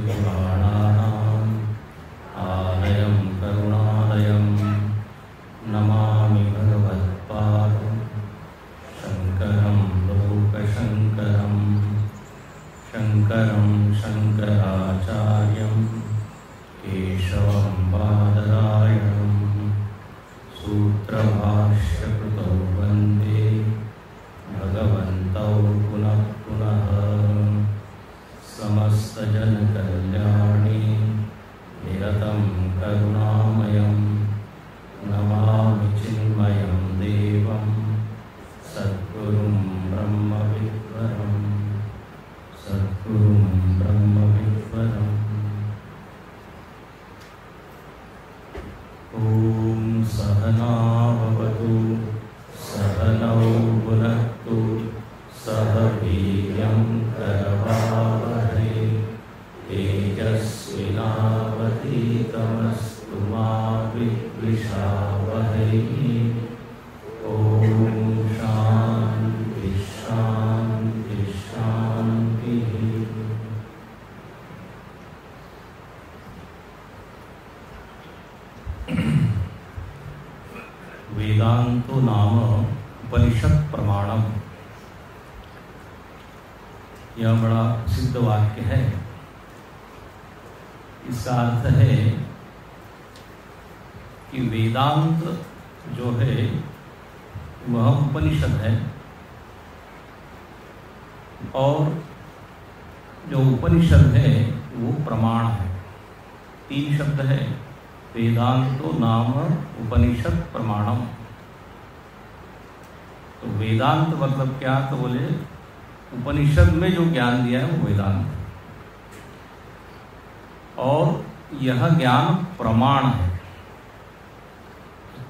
स्मृतिपुराणानाम् आलयं करुणालयं नमामि भगवत्पादं शङ्करं लोकशङ्करं शङ्करं शङ्कराचार्यं केशवं बादरायणं सूत्रभाष्यकृतौ वन्दे भगवन्तौ पुनः पुनः। समस्तजनकल्याणे निरतं करुणामयं नमामि चिन्मयं देवं सद्गुरुं ब्रह्मविद्वरं सद्गुरुं ब्रह्मविद्वरम्। ॐ सहना भवतु सहनौ भुनक्तु सह वीर्यं करवावहै तेजस्विनावधीतमस्तु मा विद्विषावहै। ॐ शान्ति शान्ति शान्तिः। वेदांतो नाम उपनिषद प्रमाणम, यह बड़ा सिद्ध वाक्य है। इसका अर्थ है कि वेदांत जो है वह उपनिषद है और जो उपनिषद है वो प्रमाण है। तीन शब्द है, वेदांतो नाम उपनिषद प्रमाणम। तो वेदांत मतलब क्या, तो बोले उपनिषद में जो ज्ञान दिया है वो वेदांत, और यह ज्ञान प्रमाण है।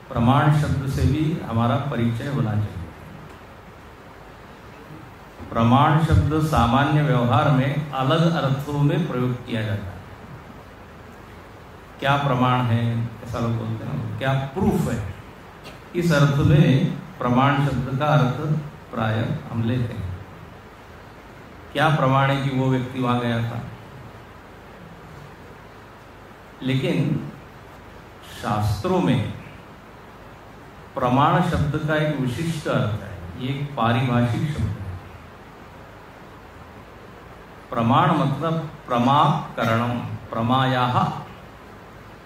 प्रमाण शब्द से भी हमारा परिचय होना चाहिए। प्रमाण शब्द सामान्य व्यवहार में अलग अर्थों में प्रयोग किया जाता है। क्या प्रमाण है, ऐसा लोग बोलते हैं, क्या प्रूफ है। इस अर्थ में प्रमाण शब्द का अर्थ प्राय हम लेते हैं। क्या प्रमाण है कि वो व्यक्ति वहां गया था। लेकिन शास्त्रों में प्रमाण शब्द का एक विशिष्ट अर्थ है, ये एक पारिभाषिक शब्द है। प्रमाण मतलब प्रमाकरणम, प्रमायाः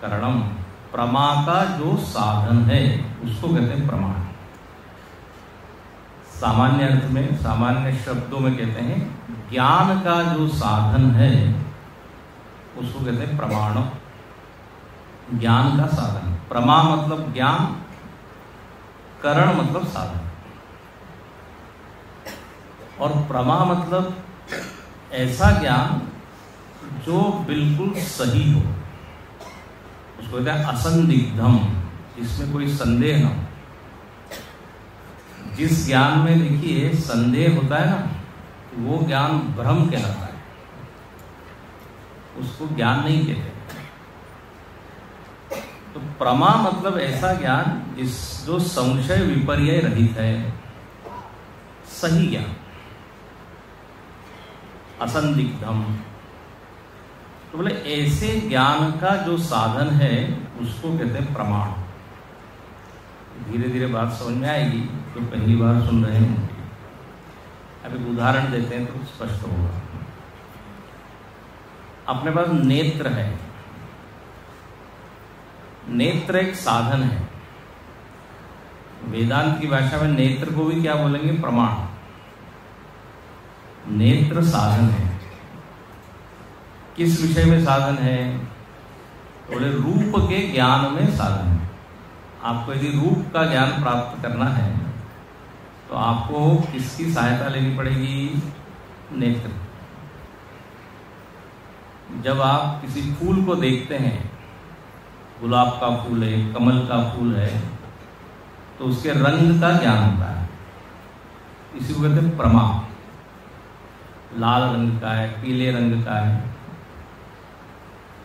करणम, प्रमा का जो साधन है उसको कहते हैं प्रमाण। सामान्य अर्थ में, सामान्य शब्दों में कहते हैं ज्ञान का जो साधन है उसको कहते हैं प्रमाण। ज्ञान का साधन, प्रमा मतलब ज्ञान, करण मतलब साधन, और प्रमा मतलब ऐसा ज्ञान जो बिल्कुल सही हो, उसको कहते हैं असंदिग्धम, जिसमें कोई संदेह न हो। जिस ज्ञान में देखिए संदेह होता है ना, वो ज्ञान भ्रम कहलाता है, उसको ज्ञान नहीं कहते। तो प्रमा मतलब ऐसा ज्ञान जो संशय विपर्य रहित है, सही ज्ञान, असंदिग्धम। तो बोले ऐसे ज्ञान का जो साधन है उसको कहते हैं प्रमाण। धीरे धीरे बात समझ में आएगी, तो पहली बार सुन रहे हैं। अब एक उदाहरण देते हैं तो स्पष्ट होगा। अपने पास नेत्र है, नेत्र एक साधन है। वेदांत की भाषा में नेत्र को भी क्या बोलेंगे, प्रमाण। नेत्र साधन है। किस विषय में साधन है, बोले रूप के ज्ञान में साधन है। आपको यदि रूप का ज्ञान प्राप्त करना है तो आपको किसकी सहायता लेनी पड़ेगी, नेत्र। जब आप किसी फूल को देखते हैं, गुलाब का फूल है, कमल का फूल है, तो उसके रंग का ज्ञान होता है, इसी को कहते हैं प्रमा। लाल रंग का है, पीले रंग का है।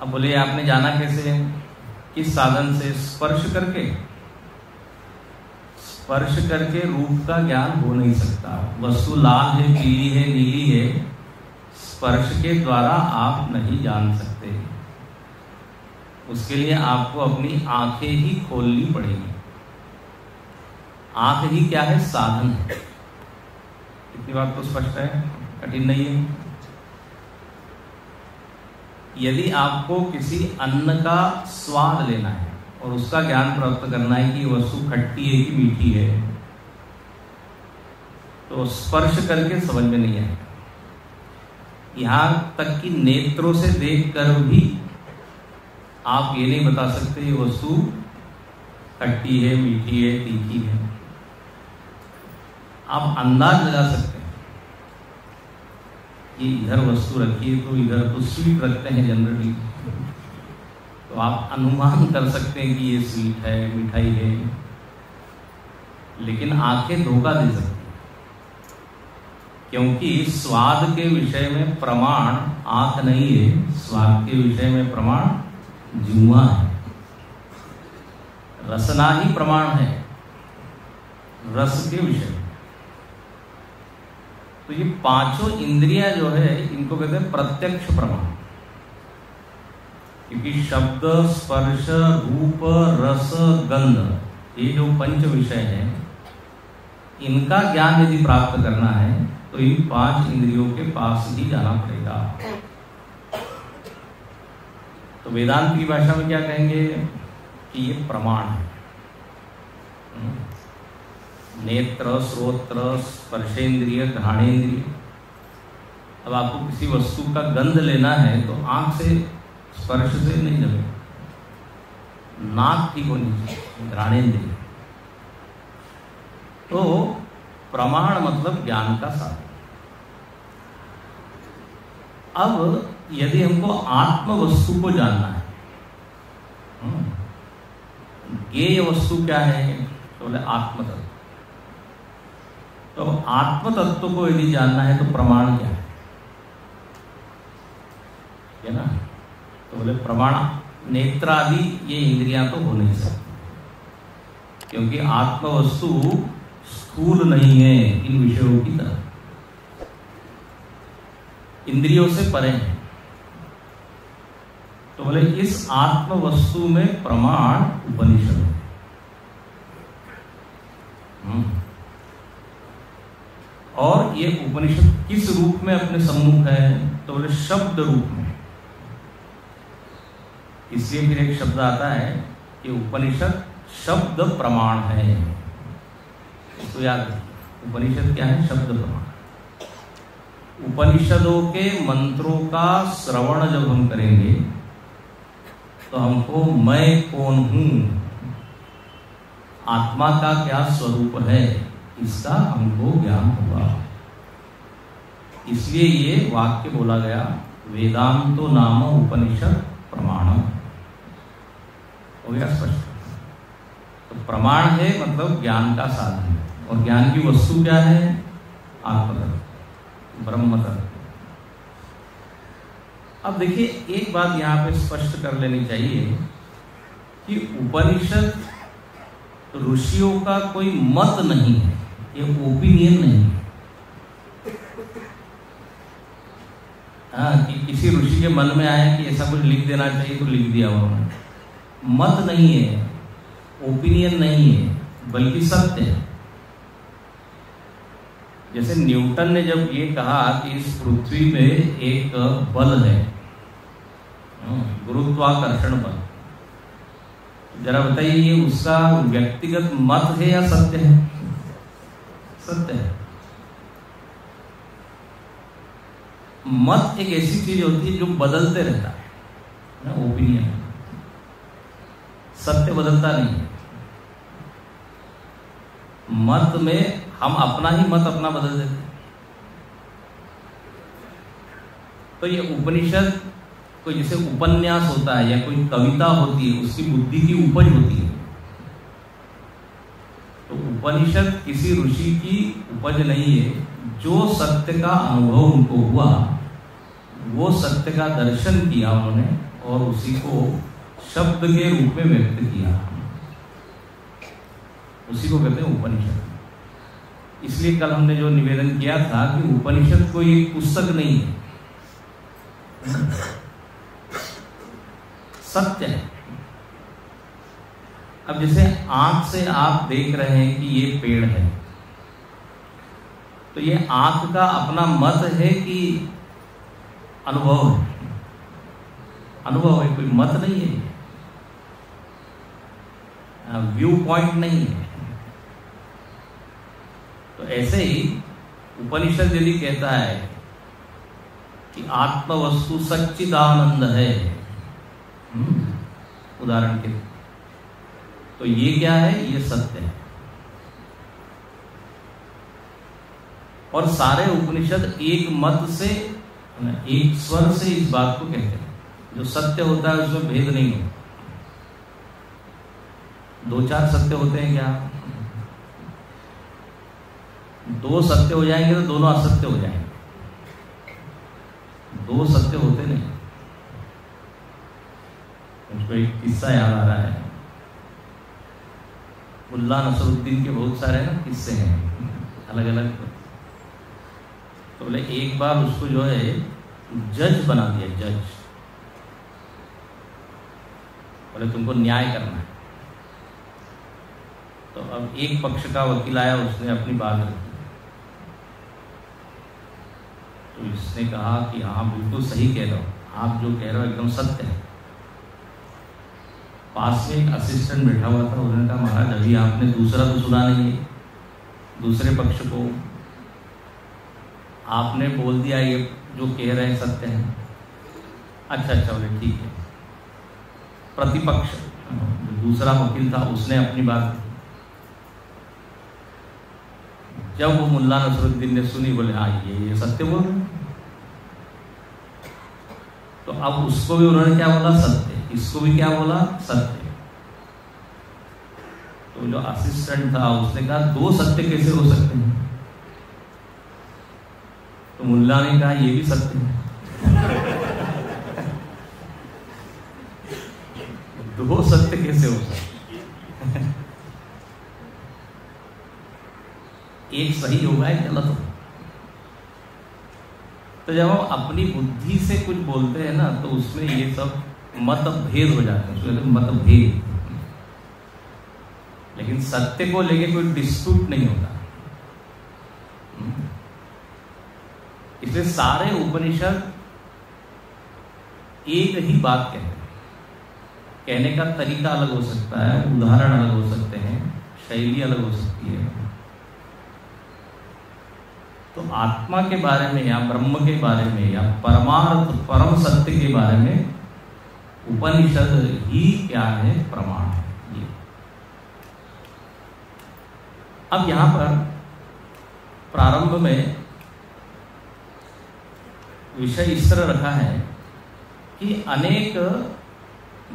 अब बोले आपने जाना कैसे, किस साधन से, स्पर्श करके। स्पर्श करके रूप का ज्ञान हो नहीं सकता। वस्तु लाल है, पीली है, नीली है, स्पर्श के द्वारा आप नहीं जान सकते। उसके लिए आपको अपनी आंखें ही खोलनी पड़ेगी। आंख ही क्या है? साधन है। इतनी बात तो स्पष्ट है, कठिन नहीं है। यदि आपको किसी अन्न का स्वाद लेना है और उसका ज्ञान प्राप्त करना है कि वस्तु खट्टी है कि मीठी है, तो स्पर्श करके समझ में नहीं आएगा। यहां तक कि नेत्रों से देखकर भी आप ये नहीं बता सकते ये वस्तु खट्टी है, मीठी है, तीखी है। आप अंदाज लगा सकते हैं कि इधर वस्तु रखी है तो इधर तो स्वीट रखते हैं जनरली, तो आप अनुमान कर सकते हैं कि ये स्वीट है, मिठाई है। लेकिन आंखें धोखा दे सकती हैं, क्योंकि स्वाद के विषय में प्रमाण आंख नहीं है, स्वाद के विषय में प्रमाण जुआ है। रसना ही प्रमाण है रस के विषय में। तो ये पांचों इंद्रियां जो है इनको कहते हैं प्रत्यक्ष प्रमाण, क्योंकि शब्द, स्पर्श, रूप, रस, गंध, ये जो पंच विषय है, इनका ज्ञान यदि प्राप्त करना है तो इन पांच इंद्रियों के पास ही जाना पड़ेगा। तो वेदांत की भाषा में क्या कहेंगे कि ये प्रमाण है। नेत्र, श्रोत्र, स्पर्शेंद्रिय, घ्राणेन्द्रिय। अब आपको किसी वस्तु का गंध लेना है तो आंख से, स्पर्श से नहीं जमे, नाक ठीक होनी चाहिए, घ्राणेन्द्रिय। तो प्रमाण मतलब ज्ञान का साधन। अब यदि हमको आत्म वस्तु को जानना है, ज्ञेय वस्तु क्या है तो बोले आत्म तत्व। तो आत्म तत्व को यदि जानना है तो प्रमाण क्या है ना? तो बोले प्रमाण नेत्र आदि ये इंद्रियां तो हो नहीं सकती, क्योंकि आत्म वस्तु स्थूल नहीं है इन विषयों की तरह, इंद्रियों से परे है। तो बोले इस आत्म वस्तु में प्रमाण उपनिषद है। और ये उपनिषद किस रूप में अपने सम्मुख है तो बोले शब्द रूप में। इसलिए फिर एक शब्द आता है कि उपनिषद शब्द प्रमाण है। तो याद रखिए, उपनिषद क्या है? शब्द प्रमाण। उपनिषदों के मंत्रों का श्रवण जब हम करेंगे तो हमको मैं कौन हूं, आत्मा का क्या स्वरूप है, इसका हमको ज्ञान होगा। इसलिए ये वाक्य बोला गया, वेदांतो नाम उपनिषद प्रमाणम। हो गया स्पष्ट? तो प्रमाण है मतलब ज्ञान का साधन, और ज्ञान की वस्तु क्या है? आत्मतत्व, ब्रह्म तत्व। अब देखिए एक बात यहाँ पे स्पष्ट कर लेनी चाहिए कि उपनिषद ऋषियों का कोई मत नहीं है, ये ओपिनियन नहीं है। कि किसी ऋषि के मन में आया कि ऐसा कुछ लिख देना चाहिए तो लिख दिया उन्होंने। मत नहीं है, ओपिनियन नहीं है, बल्कि सत्य है। जैसे न्यूटन ने जब ये कहा कि इस पृथ्वी में एक बल है, गुरुत्वाकर्षण बल, जरा बताइए ये उसका व्यक्तिगत मत है या सत्य है? सत्य है। मत एक ऐसी चीज होती है जो बदलते रहता है ना, ओपिनियन। सत्य बदलता नहीं है। मत में हम अपना ही मत अपना बदल देते हैं। तो ये उपनिषद कोई जैसे उपन्यास होता है या कोई कविता होती है, उसकी बुद्धि की उपज होती है। तो उपनिषद किसी ऋषि की उपज नहीं है। जो सत्य का अनुभव उनको हुआ, वो सत्य का दर्शन किया उन्होंने और उसी को शब्द के रूप में व्यक्त किया, उसी को कहते हैं उपनिषद। इसलिए कल हमने जो निवेदन किया था कि उपनिषद कोई एक पुस्तक नहीं है, सत्य है। अब जैसे आंख से आप देख रहे हैं कि ये पेड़ है, तो ये आंख का अपना मत है कि अनुभव है? अनुभव है, कोई मत नहीं है, व्यू पॉइंट नहीं है। तो ऐसे ही उपनिषद यदि कहता है कि आत्मवस्तु सच्चिदानंद है, उदाहरण के, तो ये क्या है? ये सत्य है। और सारे उपनिषद एक मत से, एक स्वर से इस बात को कहते हैं, जो सत्य होता है उसमें भेद नहीं होता। दो चार सत्य होते हैं क्या? दो सत्य हो जाएंगे तो दोनों असत्य हो जाएंगे, दो सत्य होते नहीं। मुझको एक किस्सा याद आ रहा है, मुल्ला नसरुद्दीन के बहुत सारे ना किस्से हैं अलग अलग। तो बोले एक बार उसको जो है जज बना दिया, जज। बोले तुमको न्याय करना है। तो अब एक पक्ष का वकील आया, उसने अपनी बात रखी। तो इसने कहा कि हाँ बिल्कुल सही कह रहे हो, आप जो कह रहे हो एकदम सत्य है। पास में एक असिस्टेंट बैठा हुआ था, उन्होंने कहा महाराज अभी आपने दूसरा तो सुना नहीं है, दूसरे पक्ष को आपने बोल दिया ये जो कह रहे हैं सत्य है। अच्छा अच्छा, बोले ठीक है। प्रतिपक्ष जो दूसरा वकील था उसने अपनी बात, जब वो मुल्ला नसरुद्दीन ने सुनी, बोले हाँ ये सत्य बोल रहे। तो अब उसको भी उन्होंने क्या बोला? सत्य। इसको भी क्या बोला? सत्य। तो जो असिस्टेंट था उसने कहा दो सत्य कैसे हो सकते हैं? तो मुल्ला ने कहा ये भी सत्य है। दो सत्य कैसे हो सकते? एक सही होगा, एक गलत होगा। तो जब हम अपनी बुद्धि से कुछ बोलते हैं ना, तो उसमें ये सब मतभेद हो जाते हैं, उसमें मतभेद। लेकिन सत्य को लेके कोई डिस्प्यूट नहीं होता। इसलिए सारे उपनिषद एक ही बात कहते हैं। कहने का तरीका अलग हो सकता है, उदाहरण अलग हो सकते हैं, शैली अलग हो सकती है। तो आत्मा के बारे में या ब्रह्म के बारे में या परमार्थ परम सत्य के बारे में उपनिषद ही क्या है? प्रमाण है। ये अब यहां पर प्रारंभ में विषय इस तरह रखा है कि अनेक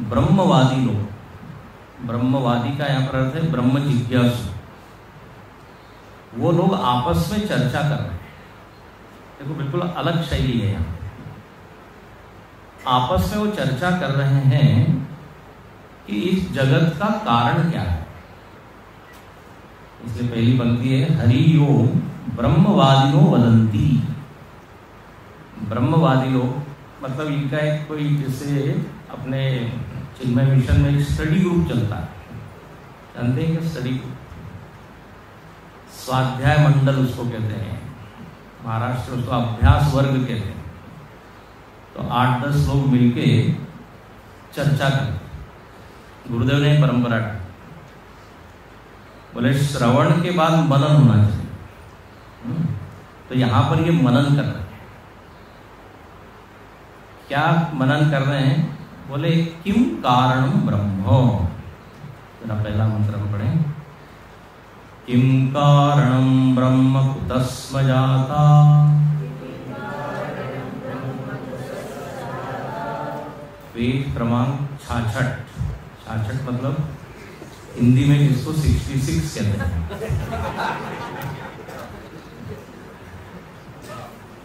ब्रह्मवादी लोग, ब्रह्मवादी का यहां पर अर्थ है ब्रह्म जिज्ञासु, वो लोग आपस में चर्चा कर रहे हैं। देखो बिल्कुल अलग शैली है यहाँ। आपस में वो चर्चा कर रहे हैं कि इस जगत का कारण क्या है। इसलिए पहली पंक्ति है हरि ओम ब्रह्मवादिनो वदंती। ब्रह्मवादी लोग मतलब इनका एक कोई, जैसे अपने चिन्मय मिशन में एक स्टडी ग्रुप चलता है, जानते हैं क्या स्टडी ग्रुप? स्वाध्याय मंडल उसको कहते हैं, महाराष्ट्र में उसको अभ्यास वर्ग कहते हैं। तो 8-10 लोग मिलके चर्चा करते। गुरुदेव ने परंपरा की, बोले श्रवण के बाद मनन होना चाहिए। तो यहां पर ये मनन कर रहे हैं। क्या मनन कर रहे हैं? बोले किम कारणम ब्रह्म। जरा पहला मंत्र हम पढ़ें। किम कारणम ब्रह्म कुतस्म जाता पेज क्रमांक 66। 66 मतलब हिंदी में इसको 66 कहते हैं।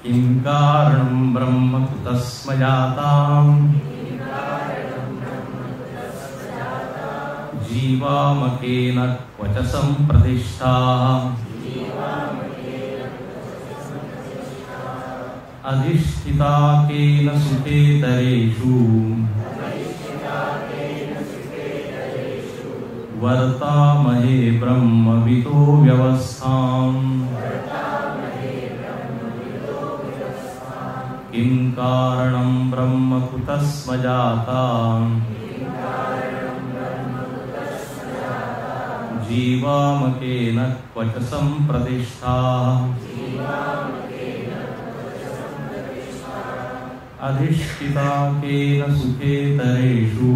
किम कारणम ब्रह्म कुतस्म जाताम् जीवामकेन क्वच संप्रतिष्ठा अधिष्ठिता केन सुखेतरेषु वर्तामहे ब्रह्मविदो व्यवस्थाम् किं कारणं ब्रह्म कुतः स्म जाता जीवामकेन क्वच सम्प्रतिष्ठा अधिष्ठिता केन सुखेतरेषु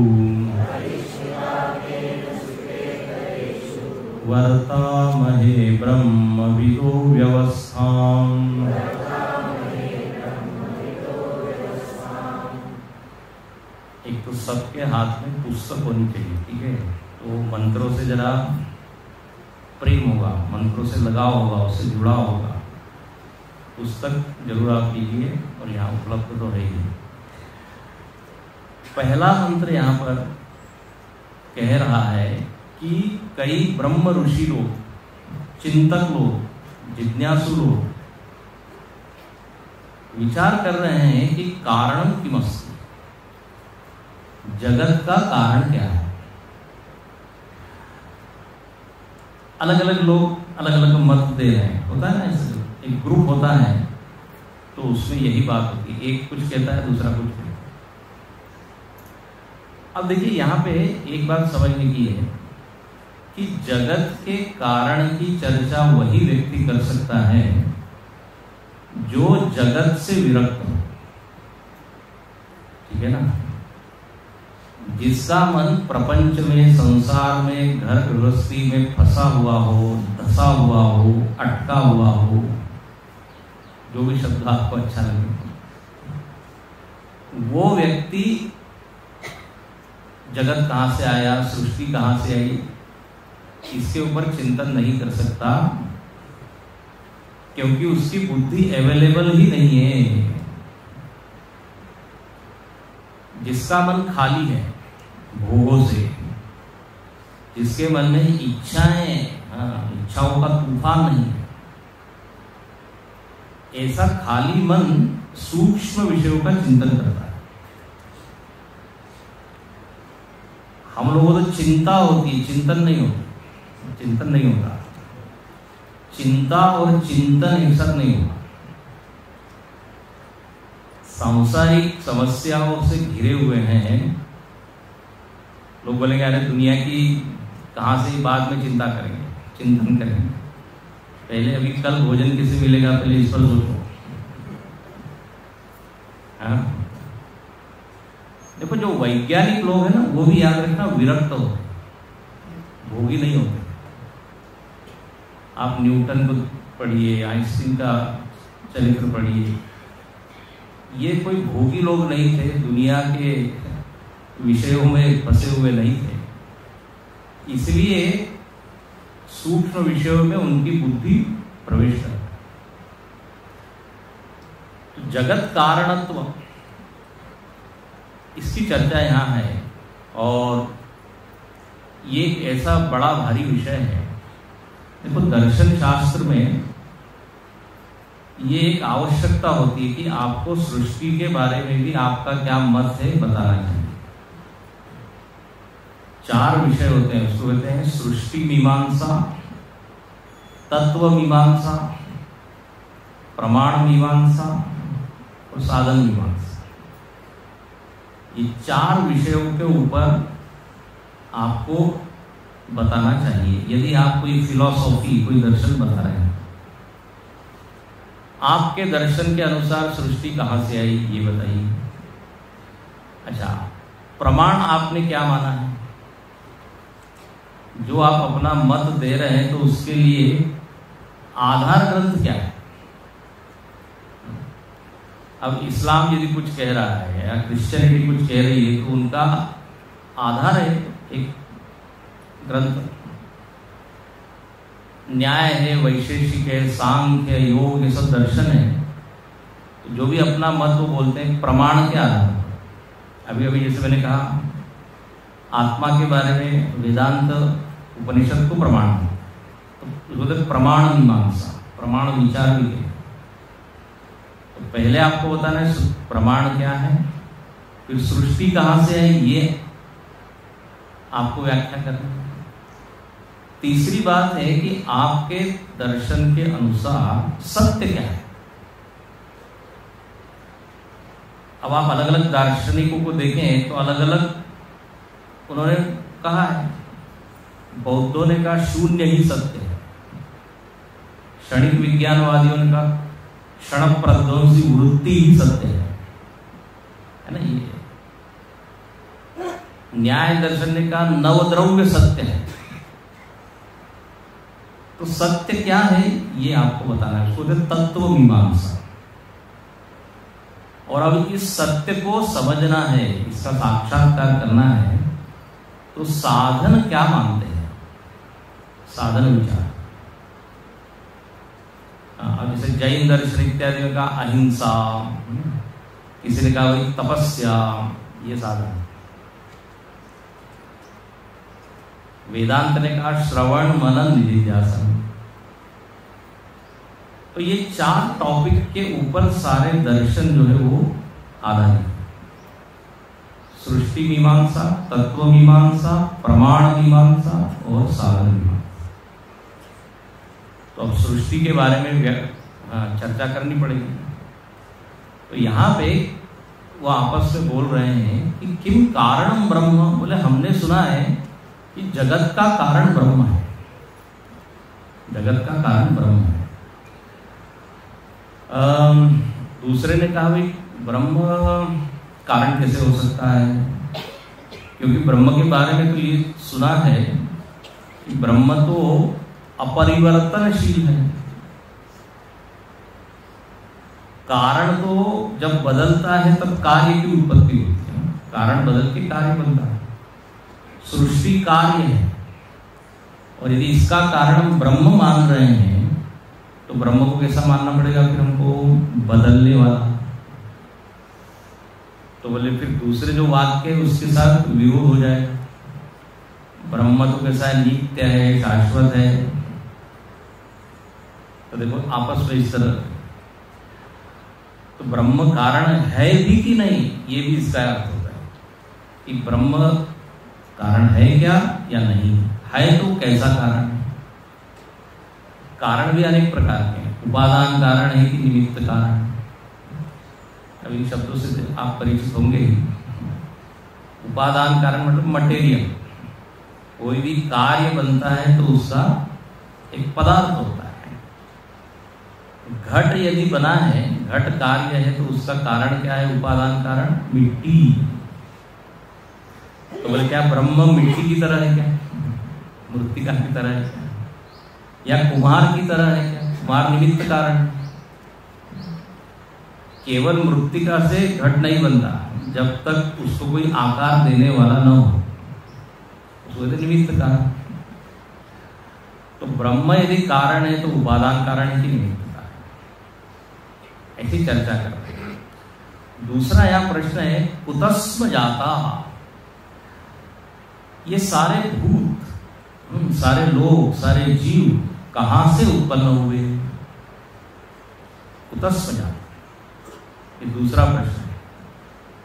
वर्तामहे ब्रह्मविदो व्यवस्थाम्। एक तो सबके हाथ में पुस्तक होनी चाहिए, ठीक है? तो मंत्रों से जरा प्रेम होगा, मंत्रों से लगाव होगा, उससे जुड़ा होगा। पुस्तक जरूर आप लीजिए और यहाँ उपलब्ध तो है ही। पहला मंत्र यहाँ पर कह रहा है कि कई ब्रह्म ऋषि लोग, चिंतक लोग, जिज्ञासु लोग विचार कर रहे हैं कि कारण किमस्ति, जगत का कारण क्या है। अलग अलग लोग अलग अलग मत दे रहे हैं, होता है ना, ऐसे एक ग्रुप होता है तो उसमें यही बात होती है, एक कुछ कहता है दूसरा कुछ कहता है। अब देखिए यहाँ पे एक बात समझने की है कि जगत के कारण की चर्चा वही व्यक्ति कर सकता है जो जगत से विरक्त हो, ठीक है ना। जिसका मन प्रपंच में, संसार में, घर गृहस्थी में फंसा हुआ हो, धसा हुआ हो, अटका हुआ हो, जो भी शब्द आपको अच्छा लगे, वो व्यक्ति जगत कहाँ से आया, सृष्टि कहाँ से आई, इसके ऊपर चिंतन नहीं कर सकता, क्योंकि उसकी बुद्धि अवेलेबल ही नहीं है। जिसका मन खाली है भोगों से, जिसके मन में इच्छाएं, इच्छाओं का तूफान नहीं है, ऐसा खाली मन सूक्ष्म विषयों का चिंतन करता है। हम लोगों को तो चिंता होती है, चिंतन नहीं होता, चिंतन नहीं होता। चिंता और चिंतन एक साथ नहीं होता। सांसारिक समस्याओं से घिरे हुए हैं लोग, बोलेंगे अरे दुनिया की कहाँ से बाद में चिंता करेंगे, चिंतन करेंगे, पहले अभी कल भोजन किसे मिलेगा पहले इस पर सोचो। हाँ, देखो जो वैज्ञानिक लोग हैं ना, वो भी याद रखना विरक्त होते, भोगी नहीं होते। आप न्यूटन को पढ़िए, आइंस्टीन का चरित्र पढ़िए, ये कोई भोगी लोग नहीं थे, दुनिया के विषयों में फंसे हुए नहीं थे, इसलिए सूक्ष्म विषयों में उनकी बुद्धि प्रवेश करती। तो जगत कारणत्व, इसकी चर्चा यहाँ है, और ये एक ऐसा बड़ा भारी विषय है। देखो दर्शन शास्त्र में ये एक आवश्यकता होती है कि आपको सृष्टि के बारे में भी आपका क्या मत है बताना चाहिए। 4 विषय होते हैं, उसको कहते हैं सृष्टि मीमांसा, तत्व मीमांसा, प्रमाण मीमांसा और साधन मीमांसा। ये 4 विषयों के ऊपर आपको बताना चाहिए। यदि आप कोई फिलॉसफी, कोई दर्शन बता रहे हैं, आपके दर्शन के अनुसार सृष्टि कहाँ से आई ये बताइए। अच्छा, प्रमाण आपने क्या माना है, जो आप अपना मत दे रहे हैं, तो उसके लिए आधार ग्रंथ क्या है। अब इस्लाम यदि कुछ कह रहा है या क्रिश्चियनिटी कुछ कह रही है, तो उनका आधार है एक ग्रंथ। न्याय है, वैशेषिक है, सांख्य है, योग, ये सब दर्शन है। तो जो भी अपना मत वो बोलते हैं प्रमाण के आधार पर। अभी अभी जैसे मैंने कहा, आत्मा के बारे में वेदांत उपनिषद को प्रमाण है, तो प्रमाण मीमांसा, प्रमाण विचार भी है। तो पहले आपको बताना है प्रमाण क्या है, फिर सृष्टि कहां से है ये आपको व्याख्या करना है। तीसरी बात है कि आपके दर्शन के अनुसार सत्य क्या है। अब आप अलग अलग दार्शनिकों को देखें तो अलग अलग उन्होंने कहा है। बौद्धों ने कहा शून्य ही सत्य है, क्षणिक विज्ञानवादियों ने कहा क्षण प्रध्वंसी वृत्ति ही सत्य है ना। ये न्याय दर्शन ने कहा नवद्रव्य सत्य है। तो सत्य क्या है ये आपको बताना है, उसको तत्व मीमांसा। और अब इस सत्य को समझना है, इसका साक्षात्कार करना है, तो साधन क्या मानते हैं, साधन विचार। अब जैसे जैन दर्शन इत्यादि में कहा अहिंसा, किसी ने कहा भाई तपस्या, ये साधन। वेदांत ने कहा श्रवण मनन निधिध्यासन। तो ये 4 टॉपिक के ऊपर सारे दर्शन जो है वो आधारित है। सृष्टि मीमांसा, तत्व मीमांसा, प्रमाण मीमांसा और साधन मीमांसा। तो अब सृष्टि के बारे में चर्चा करनी पड़ेगी। तो यहाँ पे वो आपस में बोल रहे हैं कि किम कारणम ब्रह्म। बोले हमने सुना है कि जगत का कारण ब्रह्म है, जगत का कारण ब्रह्म है। दूसरे ने कहा भाई ब्रह्म कारण कैसे हो सकता है, क्योंकि ब्रह्म के बारे में तो ये सुना है कि ब्रह्म तो अपरिवर्तनशील है। कारण तो जब बदलता है तब कार्य की उत्पत्ति होती है, कारण बदल के कार्य बनता है। सृष्टि कार्य है, और यदि इसका कारण हम ब्रह्म मान रहे हैं तो ब्रह्म को कैसा मानना पड़ेगा फिर हमको, बदलने वाला। तो बोले फिर दूसरे जो वाक्य है उसके साथ विरोध हो जाएगा। ब्रह्म तो कैसा है, नित्य है, शाश्वत है। तो देखो आपस में इस तरह, तो ब्रह्म कारण है भी कि नहीं, ये भी इसका अर्थ होता है कि ब्रह्म कारण है क्या या नहीं है, तो कैसा कारण है। कारण भी अनेक प्रकार के हैं, उपादान कारण है कि निमित्त कारण। अभी शब्दों से आप परिचित होंगे ही। उपादान कारण मतलब मटेरियल, कोई भी कार्य बनता है तो उसका एक पदार्थ होता है। घट यदि बना है, घट कार्य है, तो उसका कारण क्या है, उपादान कारण मिट्टी। तो बोले क्या ब्रह्म मिट्टी की तरह है क्या, मृत्तिका की तरह है क्या, या कुम्हार की तरह है क्या। कुम्हार निमित्त कारण, केवल मृत्तिका से घट नहीं बनता जब तक उसको कोई आकार देने वाला न हो, उसको निमित्त कारण। तो ब्रह्म यदि कारण है तो उपादान कारण है कि निमित्त कारण, ऐसी चर्चा करते हैं। दूसरा यह प्रश्न है कुतस्म जाता। ये सारे भूत, सारे लोग, सारे जीव कहां से उत्पन्न हुए, कुतस्म जाता। ये दूसरा प्रश्न है।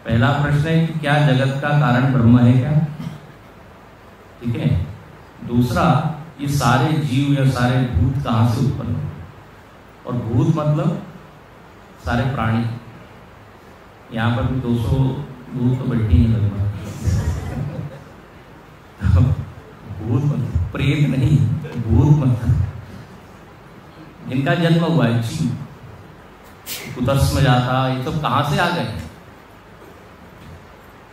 पहला प्रश्न है कि क्या जगत का कारण ब्रह्म है क्या, ठीक है। दूसरा, ये सारे जीव या सारे भूत कहां से उत्पन्न हुए, और भूत मतलब सारे प्राणी। यहाँ पर भी 200 भूत तो बैठी हैं लगभग। भूत मतलब प्रेत नहीं, भूत मतलब जिनका जन्म हुआ है, जीव। कुतस्म जाता, ये सब कहां से आ गए।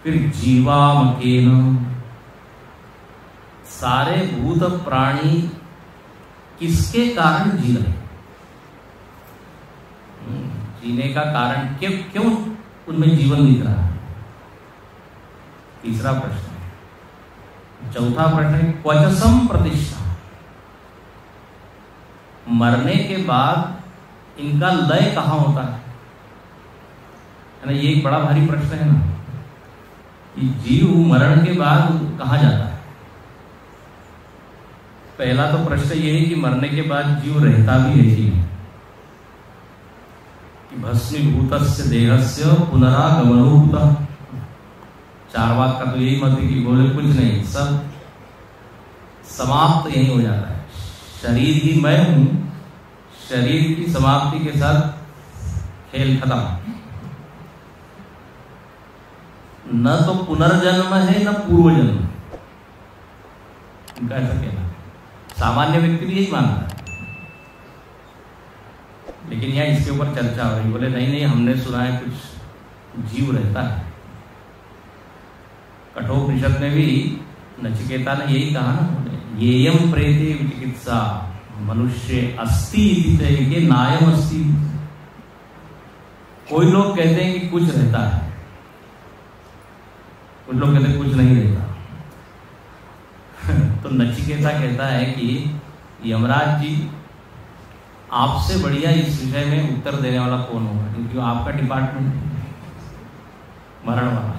फिर जीवामकेन, सारे भूत प्राणी किसके कारण जी रहे, जीने का कारण क्यों उनमें जीवन दिख रहा है। तीसरा प्रश्न है। चौथा प्रश्न है क्वचसम प्रतिष्ठा, मरने के बाद इनका लय कहां होता है ना। ये एक बड़ा भारी प्रश्न है ना, कि जीव मरण के बाद कहां जाता है। पहला तो प्रश्न ये है कि मरने के बाद जीव रहता भी है कि भस्मीभूतस्य देहस्य पुनरागमनोभूतः। चार्वाक का तो यही मत है कि बोले कुछ नहीं, सब समाप्त यही हो जाता है। शरीर ही मैं हूं, शरीर की समाप्ति के साथ खेल खत्म। न तो पुनर्जन्म है न पूर्व जन्म, उनका ऐसा कहना। सामान्य व्यक्ति भी यही मानता है, लेकिन यहाँ इसके ऊपर चर्चा हो रही। बोले नहीं नहीं, हमने सुना है कुछ जीव रहता है। कठोपनिषद में भी नचिकेता ने यही कहा ना, बोले येयम प्रेते विचिकित्सा मनुष्य अस्ति इति नायम अस्ति। कोई लोग कहते हैं कि कुछ रहता है, कुछ लोग कहते हैं कुछ नहीं रहता। तो नचिकेता कहता है कि यमराज जी, आपसे बढ़िया इस विषय में उत्तर देने वाला कौन होगा, क्योंकि आपका डिपार्टमेंट मरण वाला।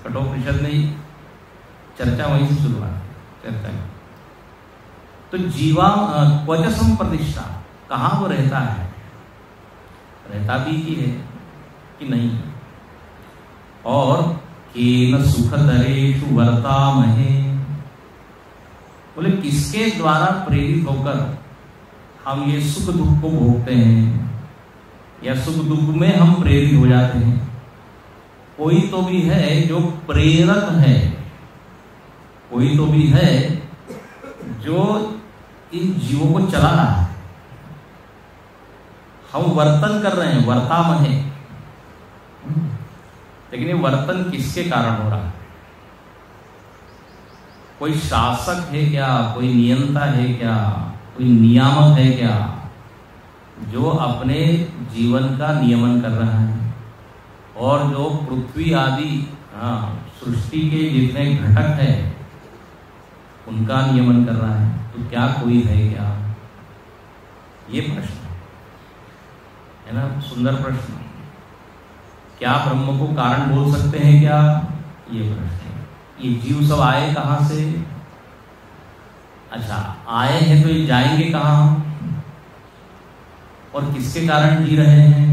कठोपनिषद ने चर्चा वहीं से शुरू हुआ चर्चा। तो जीवा क्वचसम प्रतिष्ठा, कहाँ वो रहता है, रहता भी ही है कि नहीं। और केन सुखदरेषु वर्तामहे, बोले किसके द्वारा प्रेरित होकर हम ये सुख दुख को भोगते हैं या सुख दुख में हम प्रेरित हो जाते हैं। कोई तो भी है जो प्रेरक है, कोई तो भी है जो इन जीवों को चला रहा है। हम वर्तन कर रहे हैं, वर्तामहे, लेकिन ये वर्तन किसके कारण हो रहा है? कोई शासक है क्या, कोई नियंता है क्या, कोई नियामक है क्या, जो अपने जीवन का नियमन कर रहा है? और जो पृथ्वी आदि सृष्टि के जितने घटक है उनका नियमन कर रहा है। तो क्या कोई है क्या? ये प्रश्न है ना, सुंदर प्रश्न। क्या ब्रह्म को कारण बोल सकते हैं क्या? ये प्रश्न है। ये जीव सब आए कहाँ से? अच्छा, आए हैं तो ये जाएंगे कहाँ और किसके कारण जी रहे हैं?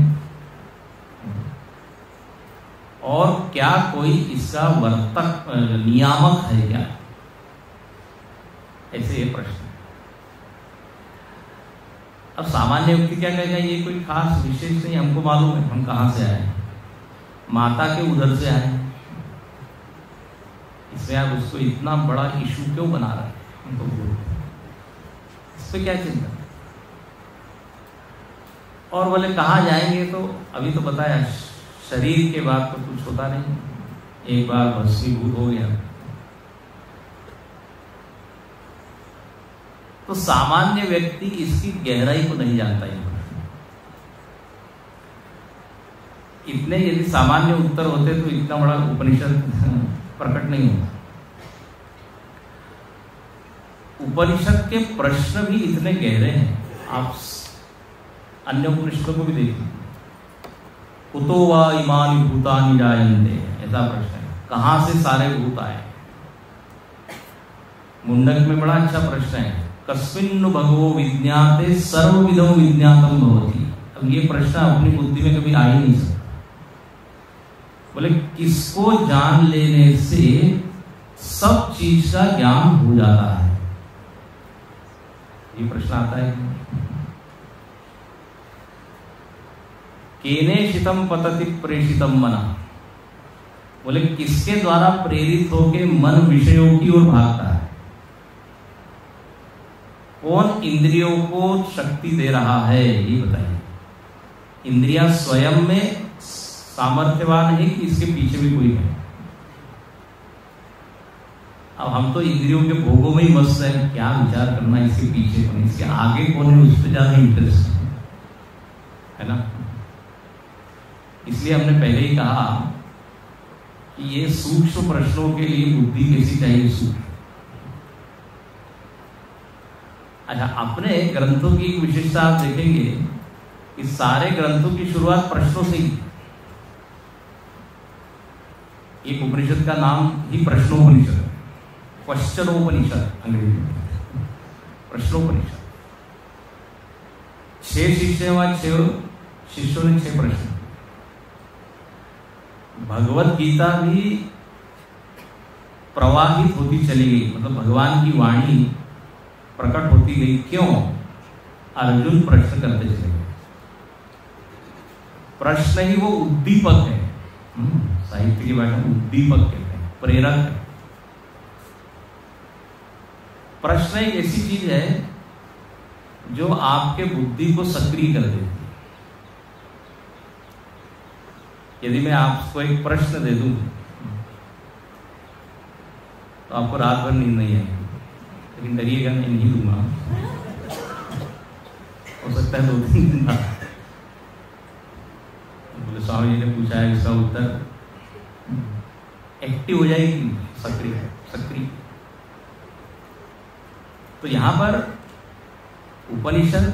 और क्या कोई इसका वर्तक नियामक है क्या? ऐसे ये प्रश्न। अब सामान्य व्यक्ति क्या कहेगा, ये कोई खास विशेष नहीं, हमको मालूम है हम कहाँ से आए, माता के उधर से आए। इसमें आप उसको इतना बड़ा इशू क्यों बना रहे हैं? हमको इस पे क्या चिंता? और बोले कहाँ जाएंगे, तो अभी तो बताया शरीर के बाद तो कुछ होता नहीं, एक बार भस्मीभूत हो गया। तो सामान्य व्यक्ति इसकी गहराई को नहीं जानता है। इतने यदि सामान्य उत्तर होते तो इतना बड़ा उपनिषद प्रकट नहीं होता। उपनिषद के प्रश्न भी इतने गहरे हैं, आप अन्य उपनिषदों को भी देखिए। कुतो वा इमानि भूतानि जायन्ते, ऐसा प्रश्न है, कहाँ से सारे भूत आए? मुंडक में बड़ा अच्छा प्रश्न है, कस्मिन्नु भगवो विज्ञाते सर्वविधं विज्ञातम भवति। अब ये प्रश्न अपनी बुद्धि में कभी आ ही नहीं सकता। बोले किसको जान लेने से सब चीज का ज्ञान हो जाता है? ये प्रश्न आता है। केने शितम पतति प्रेषितम मना, बोले किसके द्वारा प्रेरित होके मन विषयों की ओर भागता है? कौन इंद्रियों को शक्ति दे रहा है, ये बताइए। इंद्रियां स्वयं में सामर्थ्यवान है कि इसके पीछे भी कोई है? अब हम तो इंद्रियों के भोगों में ही मस्त हैं, क्या विचार करना इसके पीछे कौन, इसके आगे कौन है, उस पर ज्यादा इंटरेस्ट है ना। इसलिए हमने पहले ही कहा कि ये सूक्ष्म प्रश्नों के लिए बुद्धि कैसी चाहिए, सूक्ष्म। अच्छा, अपने ग्रंथों की एक विशेषता आप देखेंगे कि सारे ग्रंथों की शुरुआत प्रश्नों से ही। एक उपनिषद का नाम ही प्रश्नोपनिषद, क्वेश्चनोपनिषद अंग्रेजी में, प्रश्नोपनिषद। 6 शिष्य व 6 शिष्यों ने 6 प्रश्न। भगवत गीता भी प्रवाहित होती चली गई, मतलब भगवान की वाणी प्रकट होती गई। क्यों? अर्जुन प्रश्न करते चले गए। प्रश्न ही वो उद्दीपक है, साहित्य की भाषा में उद्दीपक कहते हैं, प्रेरक है। प्रश्न एक ऐसी चीज है जो आपके बुद्धि को सक्रिय कर देती है। यदि मैं आपको एक प्रश्न दे दूं तो आपको रात भर नींद नहीं आएगी, लेकिन डरिएगा, मैं नहीं दूंगा। हो सकता है 2-3 दिन बाद बोले स्वामी जी ने पूछा है, इसका उत्तर एक्टिव हो जाएगी, सक्रिय। तो यहां पर उपनिषद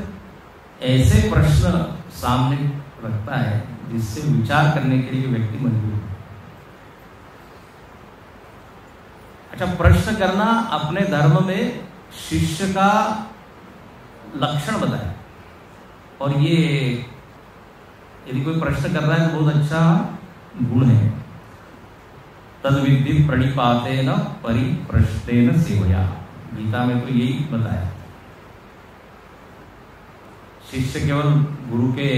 ऐसे प्रश्न सामने रखता है जिससे विचार करने के लिए व्यक्ति मजबूर है। अच्छा, प्रश्न करना अपने धर्म में शिष्य का लक्षण बताया, और ये यदि कोई प्रश्न कर रहा है तो बहुत अच्छा गुण है। तद विद्धि प्रणिपातेन परिप्रश्नेन सेवया, गीता में तो यही बताया। शिष्य केवल गुरु के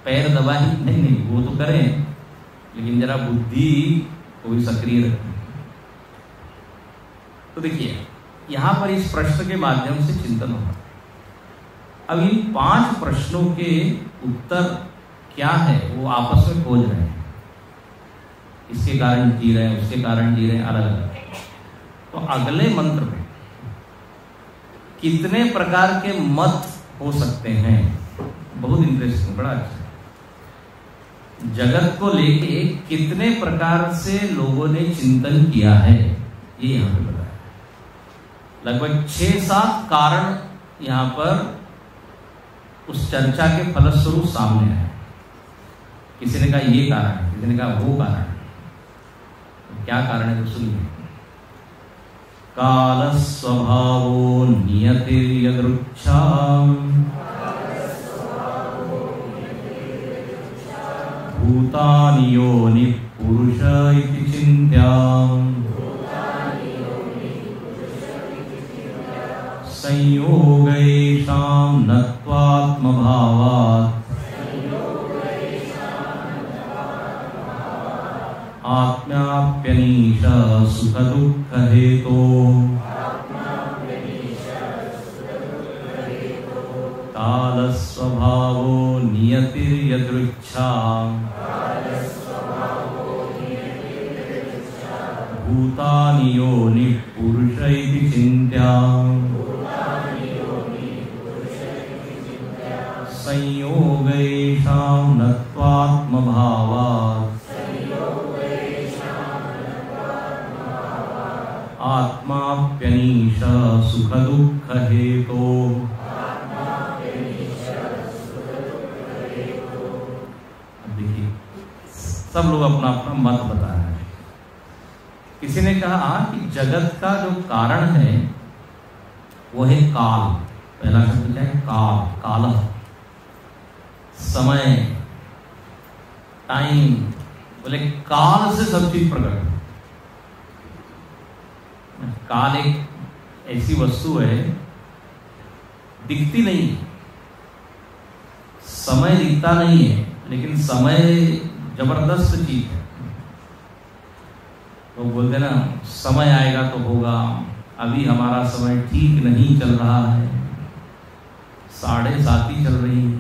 पैर दबा ही नहीं, वो तो करें, लेकिन जरा बुद्धि को भी सक्रिय रखें। तो देखिए, यहां पर इस प्रश्न के माध्यम से चिंतन होगा। अब इन 5 प्रश्नों के उत्तर क्या है वो आपस में खोज रहे हैं। इसके कारण जी रहे हैं, उसके कारण जी रहे हैं, अलग अलग। तो अगले मंत्र में कितने प्रकार के मत हो सकते हैं, बहुत इंटरेस्टिंग, बड़ा अच्छा। जगत को लेके कितने प्रकार से लोगों ने चिंतन किया है, ये यहां पे बताया। लगभग 6-7 कारण यहां पर उस चर्चा के फलस्वरूप सामने आए। किसी ने कहा ये कारण है, किसी ने कहा वो कारण है। तो क्या कारण है तो सुनिए। काल स्वभावो नियतिर्यदृच्छा भूतानि योनिः पुरुष इति चिन्त्याम् संयोगैषां नत्वात्मभावात् आत्म्याप्यनीश सुखदुःखहेतो कालस्वभावो नियतिर्यदृच्छा भूतानि योनिः पुरुष इति चिन्त्याम् संयोगैषां नत्वात्मभावात् आत्माप्यनीश सुखदुःखहेतो। देखिए, सब लोग अपना अपना मत बता रहे हैं। किसी ने कहा कि जगत का जो कारण है वो है काल। पहला शब्द क्या है? काल, काल, समय, टाइम। बोले काल से सब चीज प्रकट है। काल एक ऐसी वस्तु है, दिखती नहीं, समय दिखता नहीं है, लेकिन समय जबरदस्त चीज है। वो बोलते ना, समय आएगा तो होगा, अभी हमारा समय ठीक नहीं चल रहा है, 7:30 चल रही है।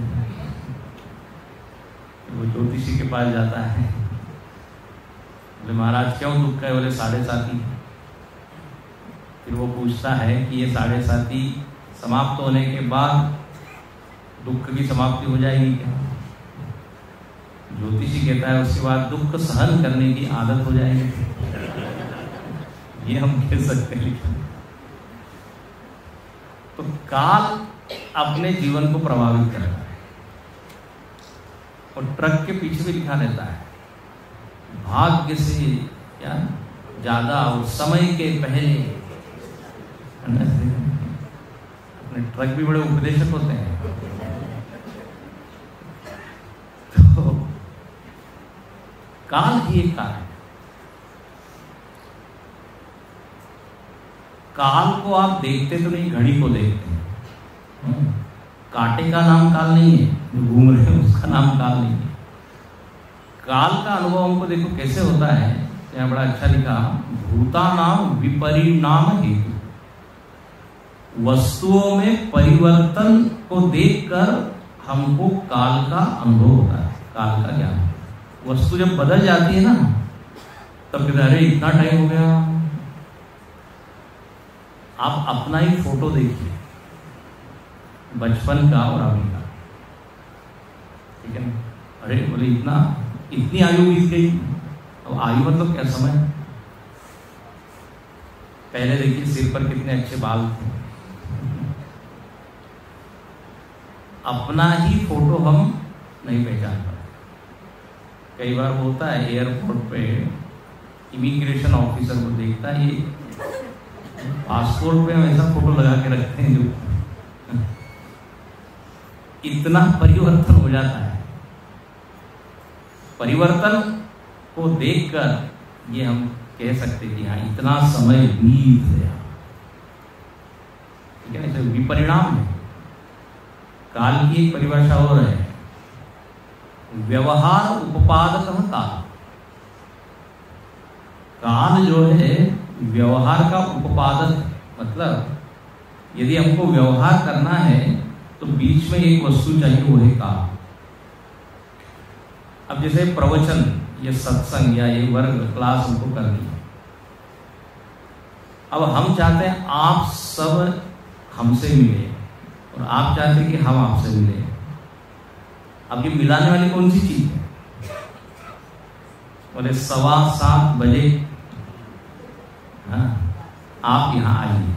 वो ज्योतिषी के पास जाता है, बोले महाराज क्यों दुख है? बोले 7:30। फिर वो पूछता है कि ये 7:30 समाप्त होने के बाद दुख की समाप्ति हो जाएगी क्या? ज्योतिषी कहता है उसके बाद दुख सहन करने की आदत हो जाएगी। ये हम कह सकते हैं। तो काल अपने जीवन को प्रभावित कर रहा है, और ट्रक के पीछे भी लिखा रहता है भाग्य से क्या ज्यादा और समय के पहले। अपने ट्रक भी बड़े उपदेशक होते हैं। काल ही एक कारण है। काल को आप देखते तो नहीं, घड़ी को देखते हैं। कांटे का नाम काल नहीं है, जो घूम रहे हैं उसका नाम काल नहीं है। काल का अनुभव हमको देखो कैसे होता है। यहाँ बड़ा अच्छा लिखा, भूतानाम विपरिणाम हेतु, वस्तुओं में परिवर्तन को देखकर हमको काल का अनुभव होता है, काल का ज्ञान। वस्तु जब बदल जाती है ना, तब कहते अरे इतना टाइम हो गया। आप अपना ही फोटो देखिए, बचपन का और अभी का, ठीक है ना। अरे बोले इतनी आयु बीत गई। अब आयु मतलब क्या, समय। पहले देखिए सिर पर कितने अच्छे बाल थे। अपना ही फोटो हम नहीं पहचान पाते। कई बार होता है एयरपोर्ट पे इमिग्रेशन ऑफिसर को देखता है, ये पासपोर्ट पे हम ऐसा फोटो लगा के रखते हैं जो इतना परिवर्तन हो जाता है। परिवर्तन को देखकर ये हम कह सकते कि हाँ इतना समय बीत गया, ठीक है। इसे विपरिणाम है। काल की एक परिभाषा और है, व्यवहार उपपादक काल। काल जो है व्यवहार का उपपादक, मतलब यदि हमको व्यवहार करना है तो बीच में एक वस्तु चाहिए, वो है काल। अब जैसे प्रवचन, ये सत्संग या ये वर्ग क्लास हमको करनी है। अब हम चाहते हैं आप सब हमसे मिले और आप चाहते हैं कि हम आपसे मिले। अब ये मिलाने वाली कौन सी चीज है? बोले 7:15 बजे आप यहां आइए।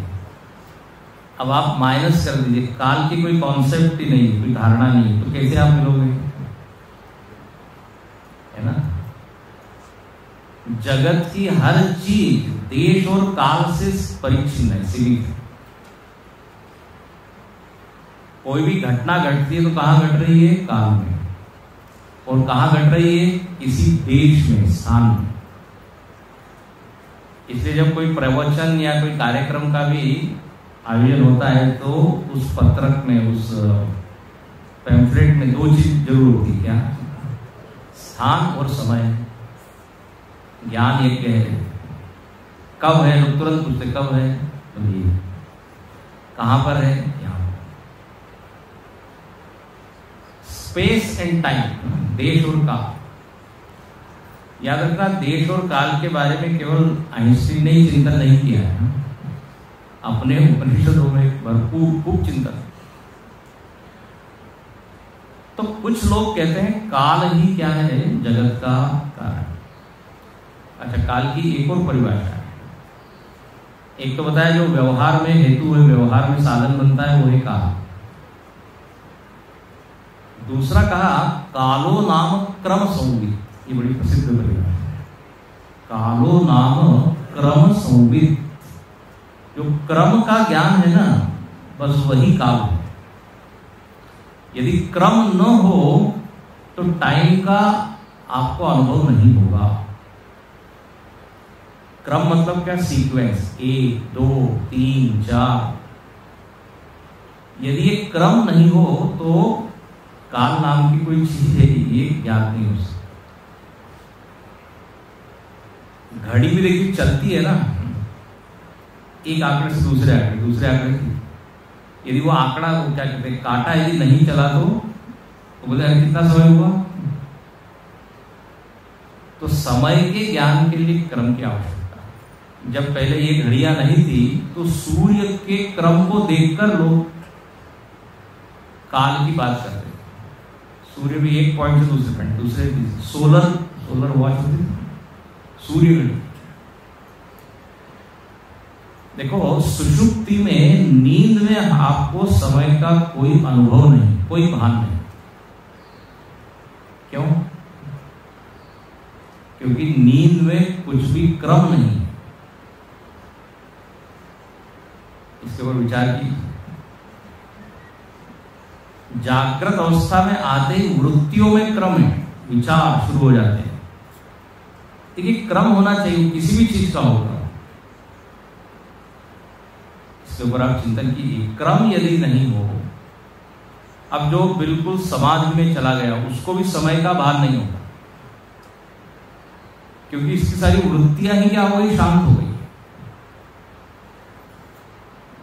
अब आप माइनस कर दीजिए, काल की कोई कॉन्सेप्ट ही नहीं, कोई धारणा नहीं, तो कैसे आप मिलोगे, है ना। जगत की हर चीज देश और काल से परिचिन्न है, सीमित है। कोई भी घटना घटती है तो कहां घट रही है? काल में। और कहां घट रही है? किसी देश में, स्थान में। इसलिए जब कोई प्रवचन या कोई कार्यक्रम का भी आयोजन होता है तो उस पत्रक में, उस पैम्फलेट में 2 चीज जरूर होती है। क्या? स्थान और समय। ज्ञान एक है, कब है, लोग तुरंत पूछते कब है, तो ये कहां पर है, यहाँ। स्पेस एंड टाइम, देश और काल। याद रखना, देश और काल के बारे में केवल आइंस्टीन ने ही चिंतन नहीं किया है, अपने उपनिषदों में भरपूर खूब चिंतन। तो कुछ लोग कहते हैं काल ही क्या है? जगत का कारण। अच्छा, काल की एक और परिभाषा है। एक तो बताया जो व्यवहार में हेतु है, व्यवहार में साधन बनता है, वो है काल। दूसरा कहा कालो नाम क्रम संवित। ये बड़ी प्रसिद्ध परिभाषा है। कालो नाम क्रम संवित। जो क्रम का ज्ञान है ना, बस वही काल है। यदि क्रम न हो तो टाइम का आपको अनुभव नहीं होगा। क्रम मतलब क्या? सीक्वेंस, 1 2 3 4। यदि ये क्रम नहीं हो तो काल नाम की कोई चीज है ये ज्ञात नहीं हो सकती। घड़ी भी देखिए चलती है ना, एक आंकड़े से दूसरे आंकड़े, दूसरे आंकड़े से। यदि वो आंकड़ा, वो क्या कहते हैं, काटा यदि नहीं चला तो बोले कितना समय हुआ। तो समय के ज्ञान के लिए क्रम की आवश्यकता है। जब पहले ये घड़ियां नहीं थी तो सूर्य के क्रम को देखकर लोग काल की बात करते थे। सूर्य भी एक पॉइंट से दूसरे पॉइंट, दूसरे सोलर वॉच होती थी, सूर्य घड़ी। देखो, सुषुप्ति में, नींद में आपको समय का कोई अनुभव नहीं, कोई भान नहीं। क्यों? क्योंकि नींद में कुछ भी क्रम नहीं है। इसके ऊपर विचार कीजिए। जागृत अवस्था में आते ही वृत्तियों में क्रम है, विचार शुरू हो जाते हैं। देखिए क्रम होना चाहिए, किसी भी चीज का होगा, इसके ऊपर आप चिंतन कीजिए। क्रम यदि नहीं हो, अब जो बिल्कुल समाधि में चला गया उसको भी समय का भान नहीं होगा, क्योंकि इसकी सारी वृत्तियां ही क्या हो गई, शांत हो गई।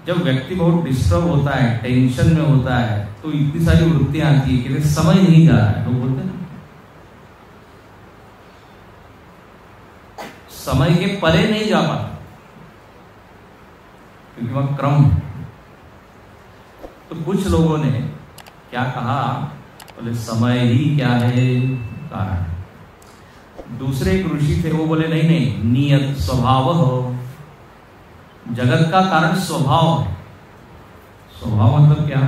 जब व्यक्ति बहुत डिस्टर्ब होता है, टेंशन में होता है, तो इतनी सारी वृत्तियां आती है कि समझ नहीं जा रहा है, लोग बोलते हैं ना समय के परे नहीं जा पाता, क्योंकि वह क्रम है। तो कुछ लोगों ने क्या कहा, बोले समय ही क्या है कारण। दूसरे एक ऋषि थे, वो बोले नहीं नहीं, नियत स्वभाव हो, जगत का कारण स्वभाव है। स्वभाव मतलब क्या,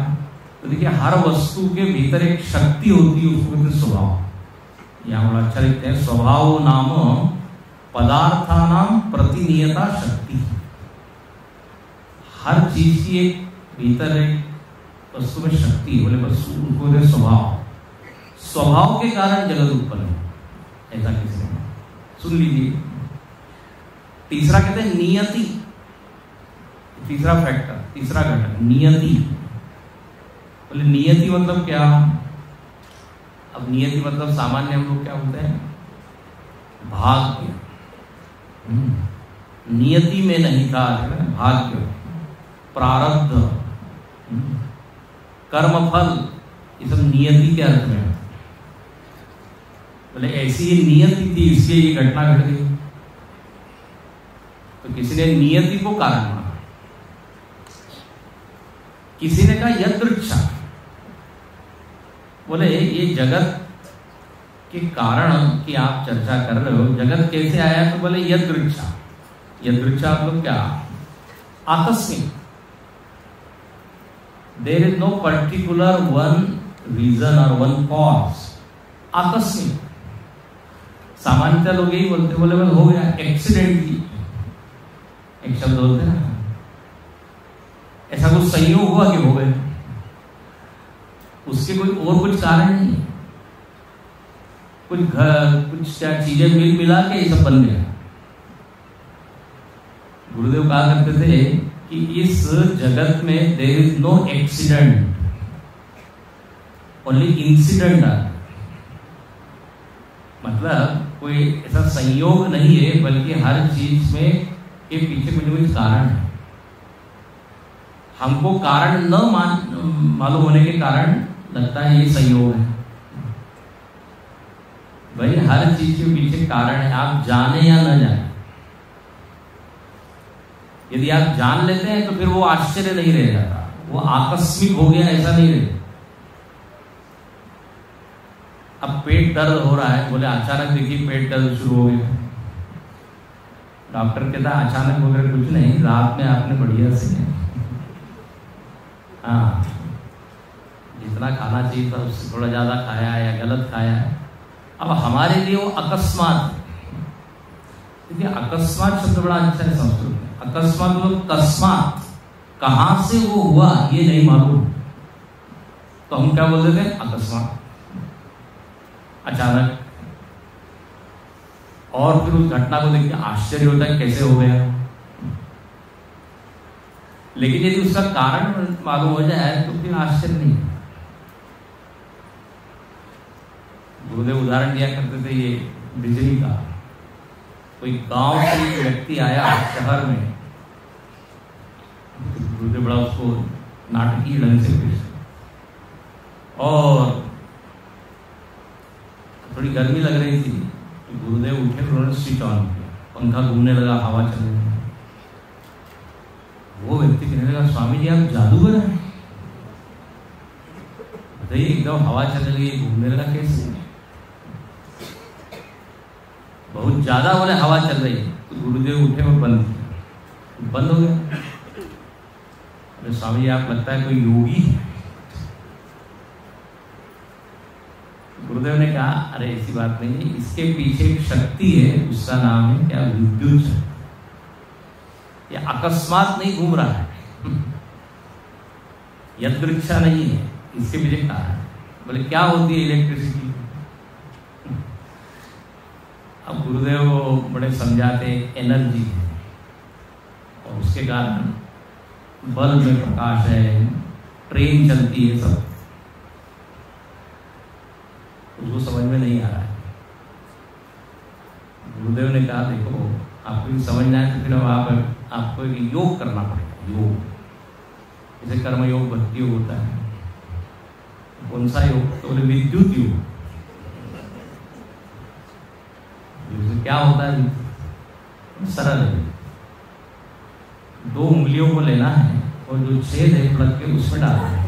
तो देखिए हर वस्तु के भीतर एक शक्ति होती है, उसको कहते हैं स्वभाव। यहाँ बड़ा अच्छा लिखते हैं, स्वभाव नाम पदार्थानाम प्रतिनियता शक्ति। हर चीज की एक भीतर एक वस्तु में शक्ति, बोले बस उसको कहते हैं स्वभाव। स्वभाव के कारण जगत उत्पन्न है, ऐसा किसी ने सुन लीजिए। तीसरा कहते हैं नियति, तीसरा फैक्टर, तीसरा घटक नियति। बोले नियति मतलब क्या, अब नियति मतलब सामान्य हम लोग क्या बोलते हैं, भाग्य। नियति में नहीं था, भाग्य, प्रारब्ध, कर्मफल, ये सब नियति के अर्थ में। बोले ऐसी ही नियति थी, इसलिए ये घटना घट गई। तो किसी ने नियति को कारण माना, किसी ने कहा यदृच्छा। बोले ये जगत के कारण की आप चर्चा कर रहे हो, जगत कैसे आया, तो बोले यदृच्छा। यदृच्छा मतलब क्या, आकस्मिक। There is no particular one reason और वन कॉज, आकस्मिक। सामान्यतः लोग यही बोलते, बोले हो गया एक्सीडेंटली, एक शब्द बोलते हैं ना, ऐसा कुछ संयोग हुआ कि हो गए, उसके कोई और कुछ कारण नहीं है, कुछ घर कुछ क्या चीजें मिला के ये सब बन गया। गुरुदेव कहा करते थे कि इस जगत में there is no accident, only incident are. मतलब कोई ऐसा संयोग नहीं है, बल्कि हर चीज में के पीछे कुछ न कुछ कारण है। हमको कारण न मालूम होने के कारण लगता है ये संयोग है। भाई हर चीज के पीछे कारण है, आप जाने या न जाने। यदि आप जान लेते हैं तो फिर वो आश्चर्य नहीं रह जाता, वो आकस्मिक हो गया ऐसा नहीं रहे। अब पेट दर्द हो रहा है, बोले अचानक देखिए पेट दर्द शुरू हो गया, डॉक्टर कहता है अचानक वगैरह कुछ नहीं, रात में आपने बढ़िया से हाँ जितना खाना चाहिए था उससे थोड़ा ज्यादा खाया है या गलत खाया है। अब हमारे लिए वो अकस्मात, देखिए अकस्मात शब्द बड़ा अच्छा है संस्कृत में। अकस्मात मतलब तस्मात, कहां से वो हुआ ये नहीं मालूम, तो हम क्या बोलते थे, अकस्मात, अचानक। और फिर उस घटना को देख के आश्चर्य होता है कैसे हो गया। लेकिन यदि उसका कारण मालूम हो जाए तो फिर आश्चर्य नहीं। गुरुदेव उदाहरण दिया करते थे ये बिजली का। कोई गांव से एक व्यक्ति आया शहर में, गुरुदेव बड़ा उसको नाटकीय ढंग से पेश, और थोड़ी गर्मी लग रही थी, तो गुरुदेव उठे, उन्होंने स्विच ऑन किया, पंखा घूमने लगा, हवा चल रही। वो व्यक्ति कहने लगा, स्वामी जी आप जादूगर हैं, बताइए एकदम हवा चल रही है, घूमने लगा कैसे। बहुत ज्यादा बोले हवा चल रही है, तो गुरुदेव उठे और बंद किया, बंद हो गया। अरे स्वामी जी आप लगता है कोई योगी है। गुरुदेव ने कहा अरे ऐसी बात नहीं है, इसके पीछे एक शक्ति है, उसका नाम है क्या, विद्युत शक्ति। ये अकस्मात नहीं घूम रहा है, यदृच्छा नहीं है, इसके पीछे कारण। बोले क्या होती है इलेक्ट्रिसिटी। अब गुरुदेव बड़े समझाते एनर्जी है और उसके कारण बल्ब में प्रकाश है, ट्रेन चलती है, सब उसको समझ में नहीं आ रहा है। गुरुदेव ने कहा देखो आपको समझना है तो फिर अब आपको एक योग करना पड़ेगा। योग जैसे कर्म योग, भक्ति योग होता है। कौन सा योग? तो बोले विद्युत योग। क्या होता है? सरल है, 2 उंगलियों को लेना है और जो छेद है प्लग के उसमें डालना है।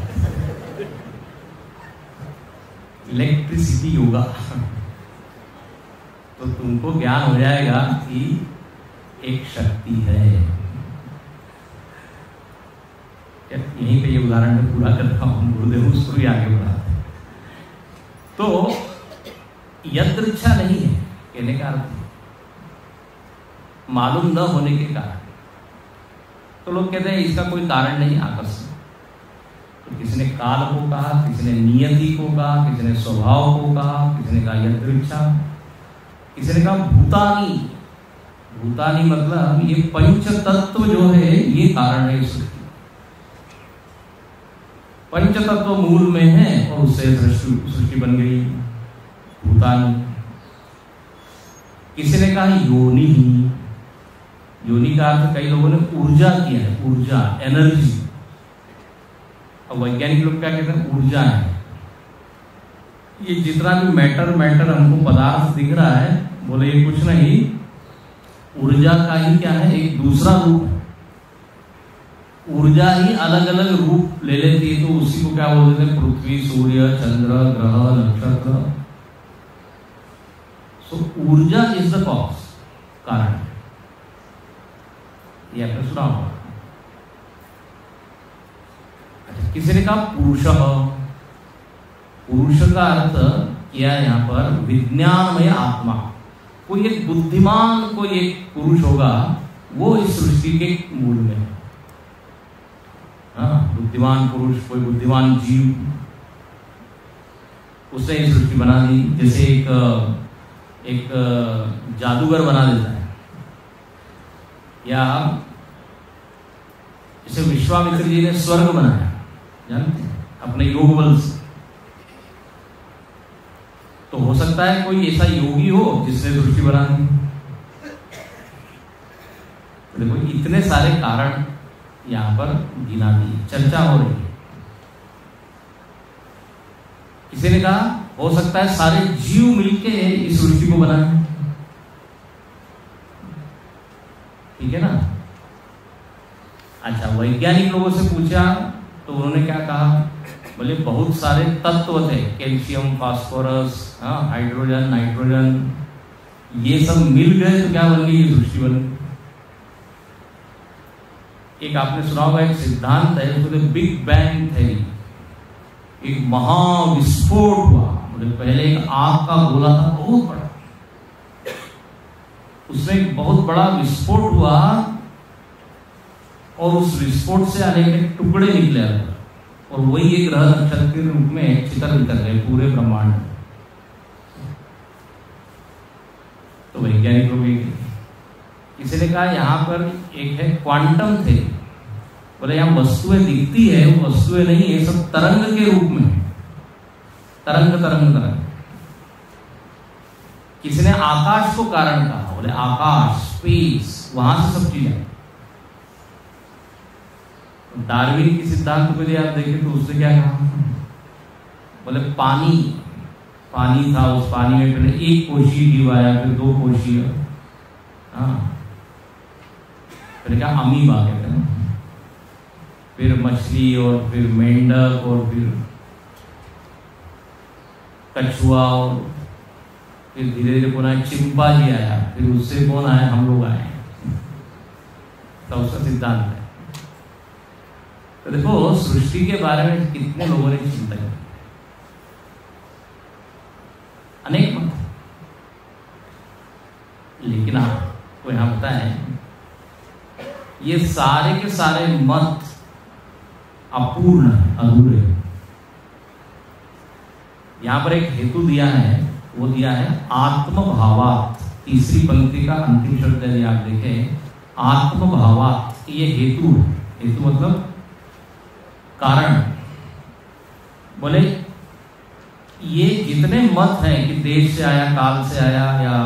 इलेक्ट्रिसिटी योगा। तो तुमको ज्ञान हो जाएगा कि एक शक्ति है। यहीं पे ये उदाहरण में पूरा करता हूं, गुरुदेव उसको भी आगे बढ़ाते हैं। तो यदृच्छा नहीं है कहने का अर्थ मालूम न होने के कारण। तो लोग कहते हैं इसका कोई कारण नहीं, आकर्षण। तो किसी ने काल को कहा, किसी ने नियति को कहा, किसी ने स्वभाव को कहा, किसी ने कहा यदृच्छा, किसी ने कहा भूतानी। भूतानी मतलब ये पंच तत्व जो है ये कारण है सृष्टि। पंच तत्व मूल में है और उससे सृष्टि बन गई, भूतानी। किसी ने कहा योनि ही। योनि का अर्थ कई लोगों ने ऊर्जा किया है, ऊर्जा, एनर्जी। और वैज्ञानिक लोग क्या कहते हैं? ऊर्जा है। ये जितना भी मैटर हमको पदार्थ दिख रहा है, बोले ये कुछ नहीं, ऊर्जा का ही क्या है? एक दूसरा रूप है। ऊर्जा ही अलग अलग रूप ले लेती है, तो उसी को क्या बोलते हैं? पृथ्वी, सूर्य, चंद्र, ग्रह, नक्षत्र। सो ऊर्जा इज द कॉज, कारण। ये आपने सुना होगा। अच्छा, किसी ने कहा पुरुष। पुरुष का अर्थ किया यहां पर विज्ञानमय आत्मा। कोई एक बुद्धिमान, कोई एक पुरुष होगा, वो इस सृष्टि के मूल में है। हाँ, बुद्धिमान पुरुष, कोई बुद्धिमान जीव, उसने इस सृष्टि बना दी। जैसे एक जादूगर बना देता है, या जैसे विश्वामित्र जी ने स्वर्ग बनाया, जानते हैं, अपने योग बल से। तो हो सकता है कोई ऐसा योगी हो जिसने सृष्टि बना दी। तो देखो इतने सारे कारण यहां पर गिना दी, चर्चा हो रही है। किसी ने कहा हो सकता है सारे जीव मिलके इस सृष्टि को बनाए, ठीक है ना। अच्छा, वैज्ञानिक लोगों से पूछा तो उन्होंने क्या कहा? बोले बहुत सारे तत्व थे, कैल्शियम, फास्फोरस, हाइड्रोजन, नाइट्रोजन, ये सब मिल गए तो क्या बन गई? ये सृष्टि बन गई। एक आपने सुना होगा, एक सिद्धांत है उसको बिग बैंग थ्योरी। एक महाविस्फोट हुआ। बोले पहले एक आग का गोला था बहुत बड़ा, उसमें एक बहुत बड़ा विस्फोट हुआ और उस विस्फोट से अनेक टुकड़े निकले और वही एक ग्रह नक्षत्र के रूप में छितर बितर रहे पूरे ब्रह्मांड में। तो वैज्ञानिक लोग, किसी ने कहा यहां पर एक है क्वांटम थ्योरी। बोले यहां वस्तुएं दिखती है, वो वस्तुएं नहीं है, सब तरंग के रूप में, तरंग। किसी ने आकाश को कारण कहा। बोले आकाश, स्पेस, वहां से सब चीजें। डार्विन की सिद्धांत को यदि आप देखें तो उससे क्या कहा? बोले पानी था, उस पानी में पहले एक कोशीय जीव आया, फिर 2 कोशीय, फिर क्या अमीबा कहते हैं, फिर मछली, और फिर मेंढक, और फिर कछुआ, और फिर धीरे धीरे कौन आया? चिंपांजी आया, फिर उससे कौन आया? हम लोग आए। तो उसका सिद्धांत है। तो देखो सृष्टि के बारे में कितने लोगों ने चिंता की, अनेक मत। लेकिन आपको यहां पता है ये सारे के सारे मत अपूर्ण, अधूरे। यहां पर एक हेतु दिया है, वो दिया है आत्मभावात्। तीसरी पंक्ति का अंतिम शब्द यदि आप देखें, आत्मभावात्, ये हेतु है। हेतु मतलब कारण। बोले ये जितने मत हैं कि देश से आया, काल से आया या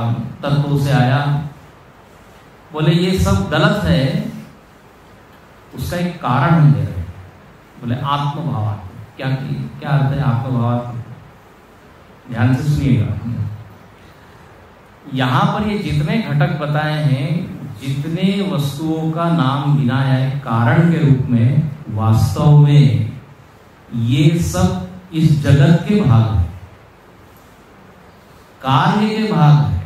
तत्वों से आया, बोले ये सब गलत है, उसका एक कारण हम दे रहे हैं। बोले आत्मभावात्, क्या अर्थ है आत्मभावात्? ध्यान से सुनिएगा। यहां पर ये जितने घटक बताए हैं, जितने वस्तुओं का नाम गिना है कारण के रूप में, वास्तव में ये सब इस जगत के भाग है, कार्य के भाग है।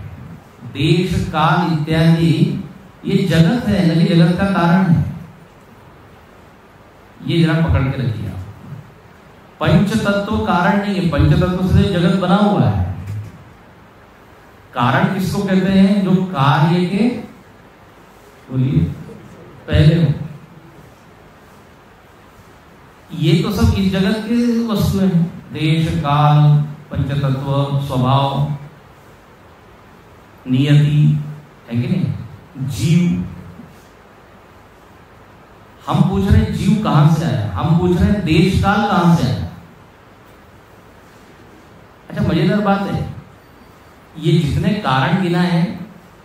देश काल इत्यादि ये जगत है, न कि जगत का कारण है। ये जरा पकड़ के रखिए आप। पंच तत्व कारण नहीं है, पंच तत्व से जगत बना हुआ है। कारण किसको कहते हैं? जो कार्य के, बोलिए, पहले हो। ये तो सब इस जगत के वस्तुएं हैं। देश काल, पंचतत्व, स्वभाव, नियति, है कि नहीं? जीव। हम पूछ रहे हैं जीव कहां से आया, हम पूछ रहे हैं देश काल कहां से आया। अच्छा, मजेदार बात है, ये जितने कारण गिना है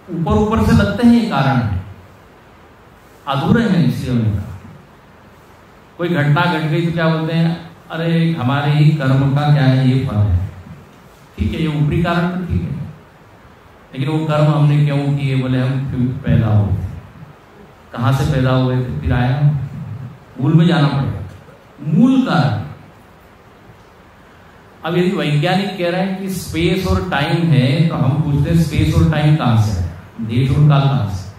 ऊपर ऊपर से लगते हैं ये कारण है, अधूरे हैं। इसलिए उन्होंने कहा कोई घटना घट गई तो क्या बोलते हैं, अरे हमारे ही कर्म का क्या है, ये फल है। ठीक है, ये ऊपरी कारण तो ठीक है, लेकिन वो कर्म हमने क्यों किए? बोले हम क्यों पैदा हुए थे, कहाँ से पैदा हुए थे, फिर आया, मूल में जाना पड़ेगा, मूल कारण। अब यदि वैज्ञानिक कह रहे हैं कि स्पेस और टाइम है, तो हम पूछते हैं स्पेस और टाइम कहां से है, देश और काल कहां से?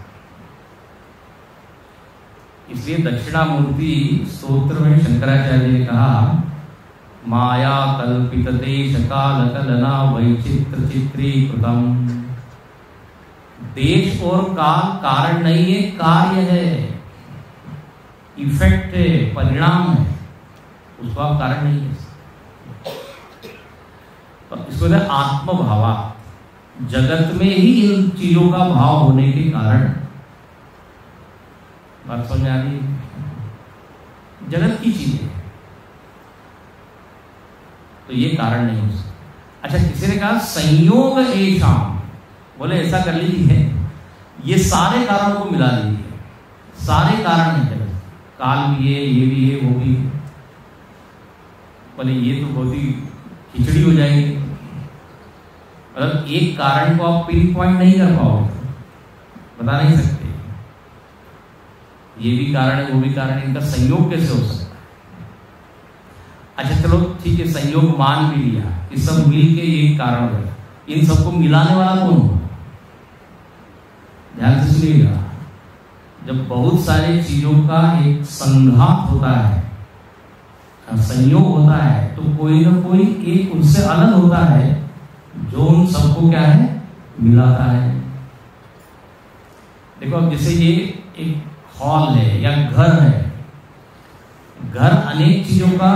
इसलिए दक्षिणामूर्ति स्तोत्र में शंकराचार्य ने कहा, माया कल्पित देश काल कलना वैचित्र चित्रीकृतम। देश और काल कारण नहीं है, कार्य है, इफेक्ट है, परिणाम है, उसको आप कारण नहीं है। तो इसको आत्मभावा, जगत में ही इन चीजों का भाव होने के कारण। बात समझ आ रही है? जगत की चीजें, तो ये कारण नहीं हो सकता। अच्छा, किसी ने कहा संयोग एषाम, बोले ऐसा कर लीजिए, ये सारे कारणों को मिला लीजिए, सारे कारण है जगत, काल भी है, ये भी है, वो भी है। बोले ये तो बहुत ही खिचड़ी हो जाएगी, मतलब एक कारण को आप पिन पॉइंट नहीं कर पाओगे, बता नहीं सकते ये भी कारण है, वो भी कारण है, इनका संयोग कैसे हो सकता है? अच्छा चलो ठीक है, संयोग मान भी लिया कि सब मिल के एक कारण है, इन सबको मिलाने वाला कौन होगा? ध्यान से सुनिएगा, जब बहुत सारी चीजों का एक संघात होता है, संयोग होता है, तो कोई ना कोई एक उनसे अलग होता है जो उन सबको क्या है, मिलाता है। देखो अब जैसे ये एक हॉल है या घर है, घर अनेक चीजों का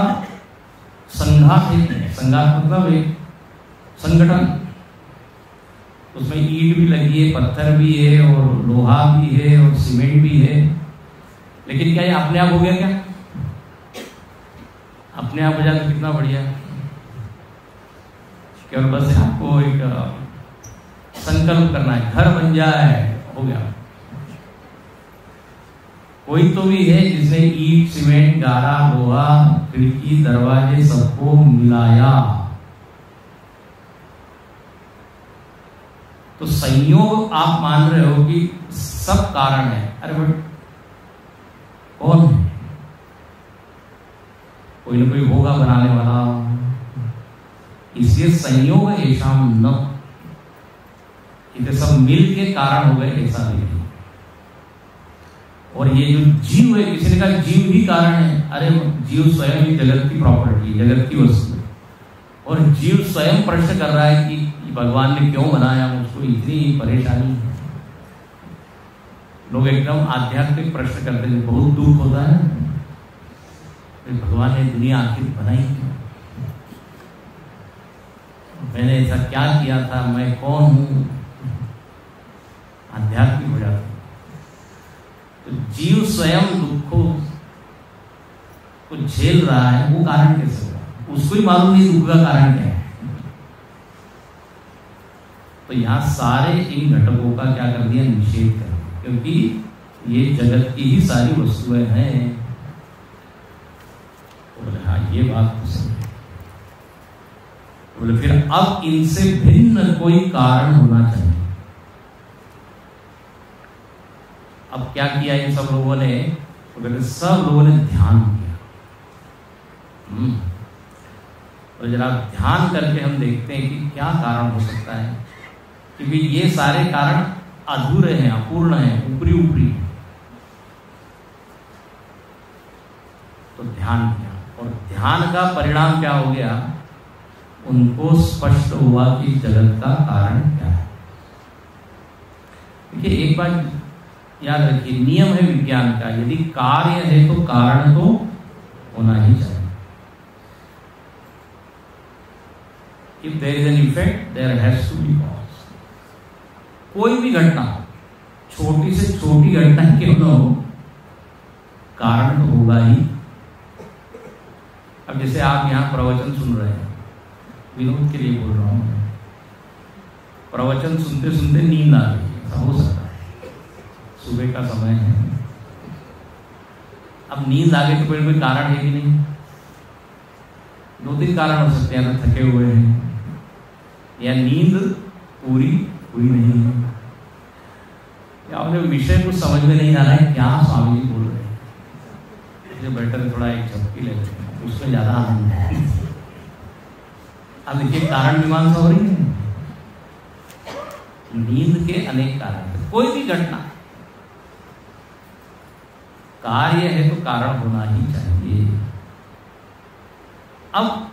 संघात है। संघात मतलब एक संगठन, उसमें ईंट भी लगी है, पत्थर भी है, और लोहा भी है, और सीमेंट भी है। लेकिन क्या ये अपने आप हो गया? क्या अपने आप हो जाए तो कितना बढ़िया। केवल बस आपको एक संकल्प करना है, घर बन जाए, हो गया। कोई तो भी है जिसने ईंट, सीमेंट, गारा, लोहा, खिड़की, दरवाजे सबको मिलाया। तो संयोग आप मान रहे हो कि सब कारण है, अरे बट कौन है? कोई ना कोई होगा बनाने वाला। इसलिए संयोग ऐशाम न, इसे सब मिल के कारण हो गए, ऐसा नहीं। और ये जो जीव है, किसी ने कहा जीव ही कारण है, अरे जीव स्वयं ही जगत की प्रॉपर्टी, जगत की वस्तु है। और जीव स्वयं प्रश्न कर रहा है कि भगवान ने क्यों बनाया मुझको, इतनी परेशानी है। लोग एकदम आध्यात्मिक प्रश्न करते हैं, बहुत दुख होता है, भगवान ने दुनिया आखिर बनाई क्यों, मैंने ऐसा क्या किया था, मैं कौन हूं? आध्यात्मिक हो जाते हैं। तो जीव स्वयं दुखों को झेल रहा है, वो कारण कैसे होगा? उसको ही मालूम नहीं दुख का कारण क्या है। तो यहाँ सारे इन घटकों का क्या कर दिया? निषेध कर दिया, क्योंकि ये जगत की ही सारी वस्तुएं हैं। बोले हाँ ये बात तो सही है। बोले फिर अब इनसे भिन्न कोई कारण होना चाहिए। अब क्या किया इन सब लोगों ने? तो कहते सब लोगों ने ध्यान किया। और जरा ध्यान करके हम देखते हैं कि क्या कारण हो सकता है, क्योंकि ये सारे कारण अधूरे हैं, अपूर्ण हैं, ऊपरी ऊपरी। तो ध्यान किया, और ध्यान का परिणाम क्या हो गया? उनको स्पष्ट हुआ कि जगत का कारण क्या है। देखिए एक बात याद रखिए, नियम है विज्ञान का, यदि कार्य है तो कारण तो होना ही चाहिए। If there is an effect, there has to be cause. कोई भी घटना, छोटी से छोटी घटना क्यों न हो, कारण तो होगा ही। अब जैसे आप यहाँ प्रवचन सुन रहे हैं, विनोद के लिए बोल रहा हूँ, प्रवचन सुनते सुनते नींद आ गई, ऐसा हो सकता है, सुबह का समय है। अब नींद आ गई तो कोई कारण है कि नहीं? 2-3 कारण हो सकते हैं, थके हुए हैं, या नींद पूरी हुई नहीं है, या उन्हें विषय कुछ समझ में नहीं आ रहा है, क्या स्वामी जी बोल रहे हैं, मुझे बेटर थोड़ा एक झपकी ले लेते हैं, उसमें ज्यादा आनंद है। अब देखिए कारण मीमांसा हो रही है। नींद के अनेक कारण, कोई भी घटना कार्य है तो कारण होना ही चाहिए। अब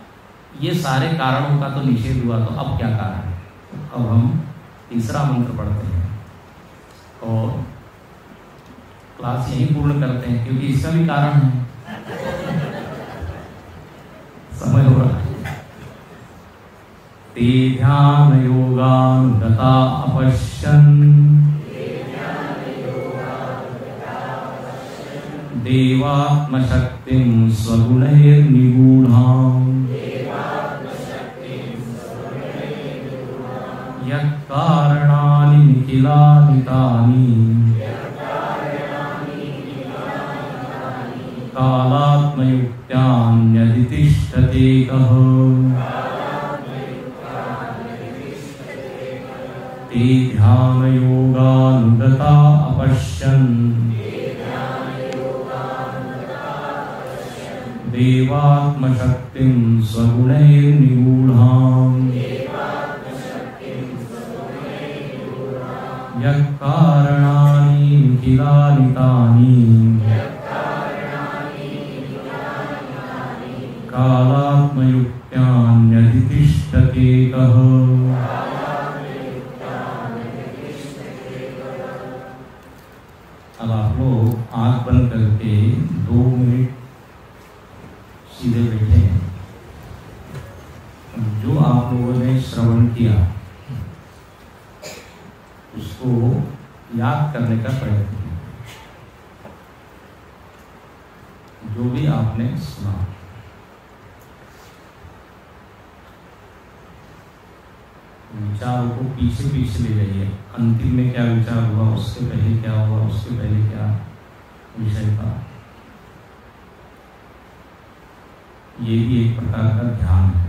ये सारे कारणों का तो निषेध हुआ, तो अब क्या कारण है? तो अब हम तीसरा मंत्र पढ़ते हैं और क्लास यहीं पूर्ण करते हैं, क्योंकि इसका भी कारण है, समय हो रहा है। ते ध्यान योगानुगता अपश्यन् देवात्मशक्तिं स्वगुणैर्निगूढाम् यत्कारणानि निखिलानि तानि कालात्मयुक्त्यान्यधितिष्ठते कः ते ध्यानयोगानुगता अपश्यन् देवात्मशक्तिं स्वगुणैर्निगूढाम् यत्कारणानि निखिलानि तानि कालात्मयुक्त्यान्यधितिष्ठते कः। अब आप लोग आंख बंद करके 2 मिनट सीधे बैठे हैं। जो आप लोगों ने श्रवण किया उसको याद करने का प्रयत्न कीजिए। जो भी आपने सुना, विचारों को पीछे पीछे ले जाइए। अंतिम में क्या विचार हुआ, उससे पहले क्या हुआ, उससे पहले क्या विषय था। ये भी एक प्रकार का ध्यान है।